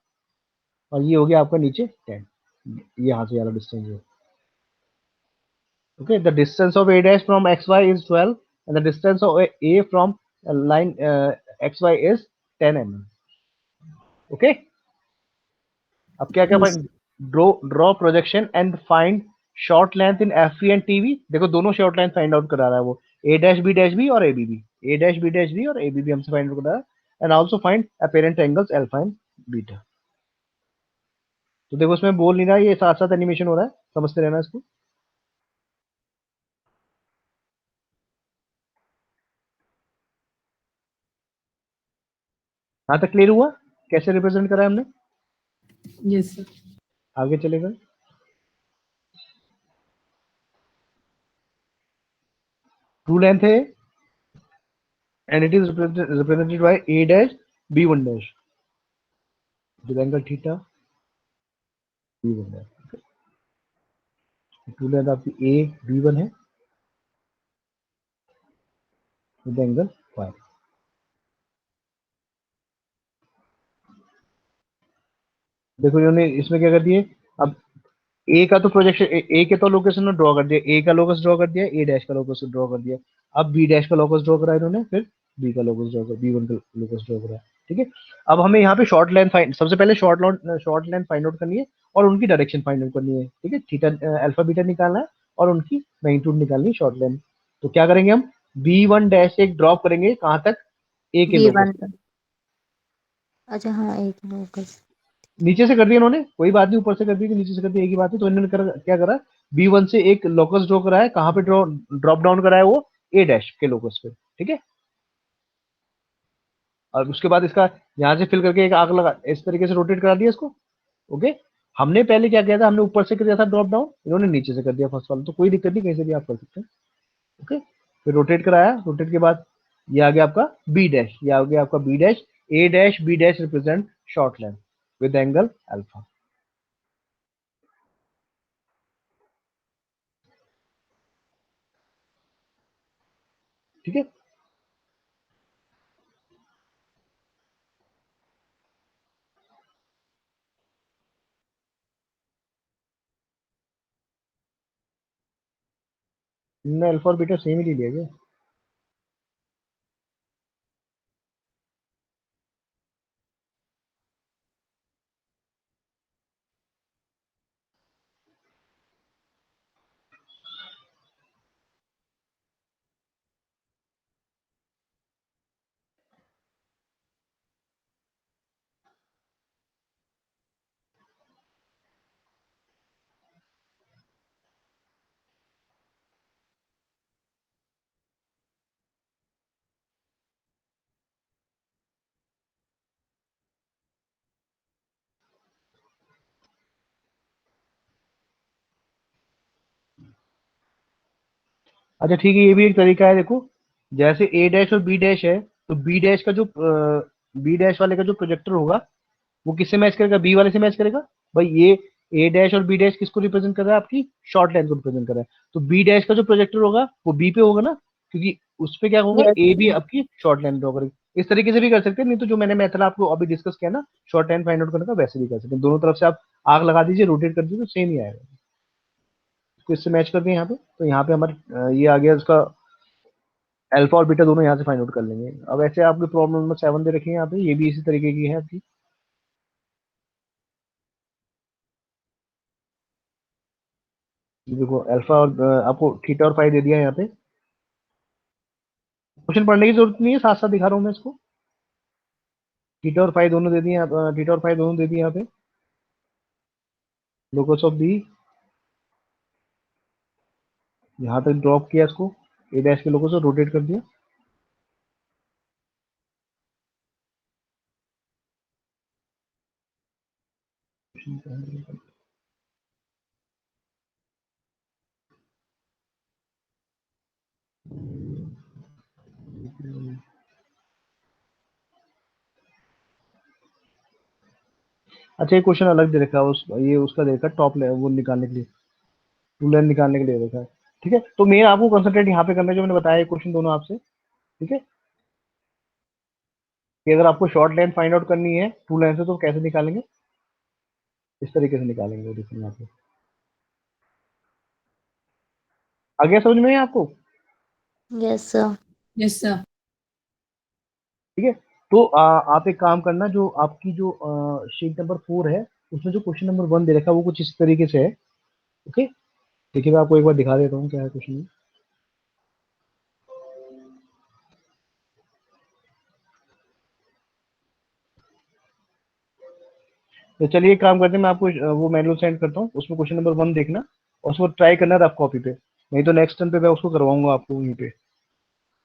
और ये हो गया आपका नीचे 10, यहाँ से वाला डिस्टेंस है। Okay, the distance of A dash from XY is 12 and the distance of A from line XY is 10 mm। Okay, अब क्या क्या Yes. Draw projection and find short length in FV and TV। देखो दोनों short length find out करा रहा है वो, A dash B dash भी और ABB, A dash B dash भी और ABB हमसे फाइंड आउट करा रहा है, and also find apparent angles alpha and beta. तो देखो इसमें बोल नहीं रहा, ये साथ साथ एनिमेशन हो रहा है, समझते रहना इसको। यहाँ तक क्लियर हुआ कैसे रिप्रेजेंट करा है हमने, यस सर। आगे चलेगा। ट्रू लेंथ है and it is represented by A dash B1 dash, with angle theta B1 dash. True length आपकी A B1 है विद एंगल फाई। देखो इन्होंने इसमें क्या कर दिए, अब ए का तो प्रोजेक्शन, ए के तो लोकेशन में ड्रॉ कर दिया, ए का लोकस ड्रॉ कर दिया, ए डैश का लोकस ड्रॉ कर दिया, अब बी डैश का लोकस ड्रॉ करा इन्होंने, फिर बी का लोकस ड्रॉ कर, B1 का लोकस ड्रॉ करा। ठीक है, अब हमें यहाँ पे शॉर्ट लेंथ फाइंड, सबसे पहले शॉर्ट लेंथ फाइंड आउट करनी है और उनकी डायरेक्शन फाइंड आउट करनी है। ठीक है, थीटा अल्फा बीटा निकालना है और उनकी मैग्नीट्यूड निकालनी है, शॉर्ट लेंथ। तो क्या करेंगे हम, B1 डैश से एक ड्रॉप करेंगे कहाँ तक, ए के लोकस। B1 तक। अच्छा हाँ, एक लोकस। नीचे से कर दिया इन्होंने, कोई बात नहीं, ऊपर से कर दी कि नीचे से कर दी, एक ही बात है। तो इन्होंने क्या करा, B1 से एक लोकस ड्रॉ करा है, कहाँ पे ड्रॉप डाउन करा है वो, A डैश के लोकस पे। ठीक है, और उसके बाद इसका यहाँ से फिल करके एक आग लगा, इस तरीके से रोटेट करा दिया इसको। ओके, हमने पहले क्या किया था, हमने ऊपर से कर दिया था ड्रॉप डाउन, इन्होंने नीचे से कर दिया फर्स्ट वाला, तो कोई दिक्कत नहीं, कहीं से भी आप कर सकते हैं। ओके, फिर रोटेट कराया, रोटेट के बाद ये आ गया आपका बी डैश, ये आ गया आपका B dash. A dash B dash represent short length with angle alpha. ठीक है। हमने अल्फा और बीटा सेम ही ले लिया क्या? अच्छा ठीक है, ये भी एक तरीका है। देखो, जैसे ए डैश और बी डैश है, तो बी डैश का जो बी डैश वाले का जो प्रोजेक्टर होगा वो किससे मैच करेगा? बी वाले से मैच करेगा। भाई ये ए डैश और बी डैश किसको रिप्रेजेंट कर रहा है? आपकी शॉर्ट लाइन को रिप्रेजेंट कर रहा है। तो बी डैश का जो प्रोजेक्टर होगा वो बी पे होगा ना, क्योंकि उस पे क्या होगा, यस ए भी आपकी शॉर्ट लाइन पे होगा। इस तरीके से भी कर सकते हैं, नहीं तो जो मैंने मेथड आपको अभी डिस्कस किया ना शॉर्ट लाइन फाइंड आउट करने का, वैसे भी कर सकते हैं। दोनों तरफ से आप आग लगा दीजिए, रोटेट कर दीजिए, तो सेम ही आएगा। इसको इससे मैच कर दिए यहाँ पे, तो यहाँ पे हमारे ये आ गया इसका अल्फा और बीटा दोनों यहाँ से फाइंड आउट कर लेंगे। अब ऐसे आपकी प्रॉब्लम नंबर 7 दे रखी है यहाँ पे, ये भी इसी तरीके की है आपकी। ये देखो अल्फा और आपको थीटा और फाई दे दिया है यहाँ पे। क्वेश्चन पढ़ने की जरूरत नहीं है, साथ साथ दिखा रहा हूँ मैं इसको। थीटा और फाई दोनों दे दिए थीटा और फाई दोनों दे दिए यहाँ पे। लोकस ऑफ बी यहाँ तक ड्रॉप किया इसको, ए डैश के लोगों से रोटेट कर दिया। अच्छा, एक क्वेश्चन अलग दे रखा है, उस ये उसका दे रखा है टॉप वो निकालने के लिए, टू लाइन निकालने के लिए दे रखा है। ठीक है, तो मेन आपको कंसंट्रेट यहाँ पे करना है, जो मैंने बताया क्वेश्चन दोनों आपसे। ठीक है, कि अगर आपको शॉर्ट लाइन फाइंड आउट करनी है टू लाइन से, तो कैसे निकालेंगे? इस तरीके से निकालेंगे। वो देखिए यहाँ पे आ गया समझ में आपको? Yes sir. Yes sir. ठीक है, तो आप एक काम करना, जो आपकी जो शीट नंबर 4 है उसमें जो क्वेश्चन नंबर 1 दे रखा है वो कुछ इस तरीके से है। ओके, देखिए मैं आपको एक बार दिखा देता हूँ क्या है क्वेश्चन। तो चलिए एक काम करते हैं, मैं आपको वो मैनुअल सेंड करता हूँ, उसमें क्वेश्चन नंबर 1 देखना और उसको ट्राई करना रफ कॉपी पे, नहीं तो नेक्स्ट टाइम पे मैं उसको करवाऊंगा आपको वहीं पे।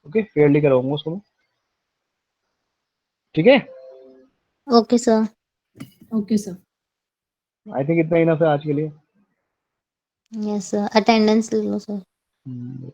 ओके, फेयरली करवाऊंगा उसको मैं। ठीक है, okay sir. Okay sir. I think इतना इनफ है आज के लिए। यस सर, अटेंडेंस ले लो सर। हम्म।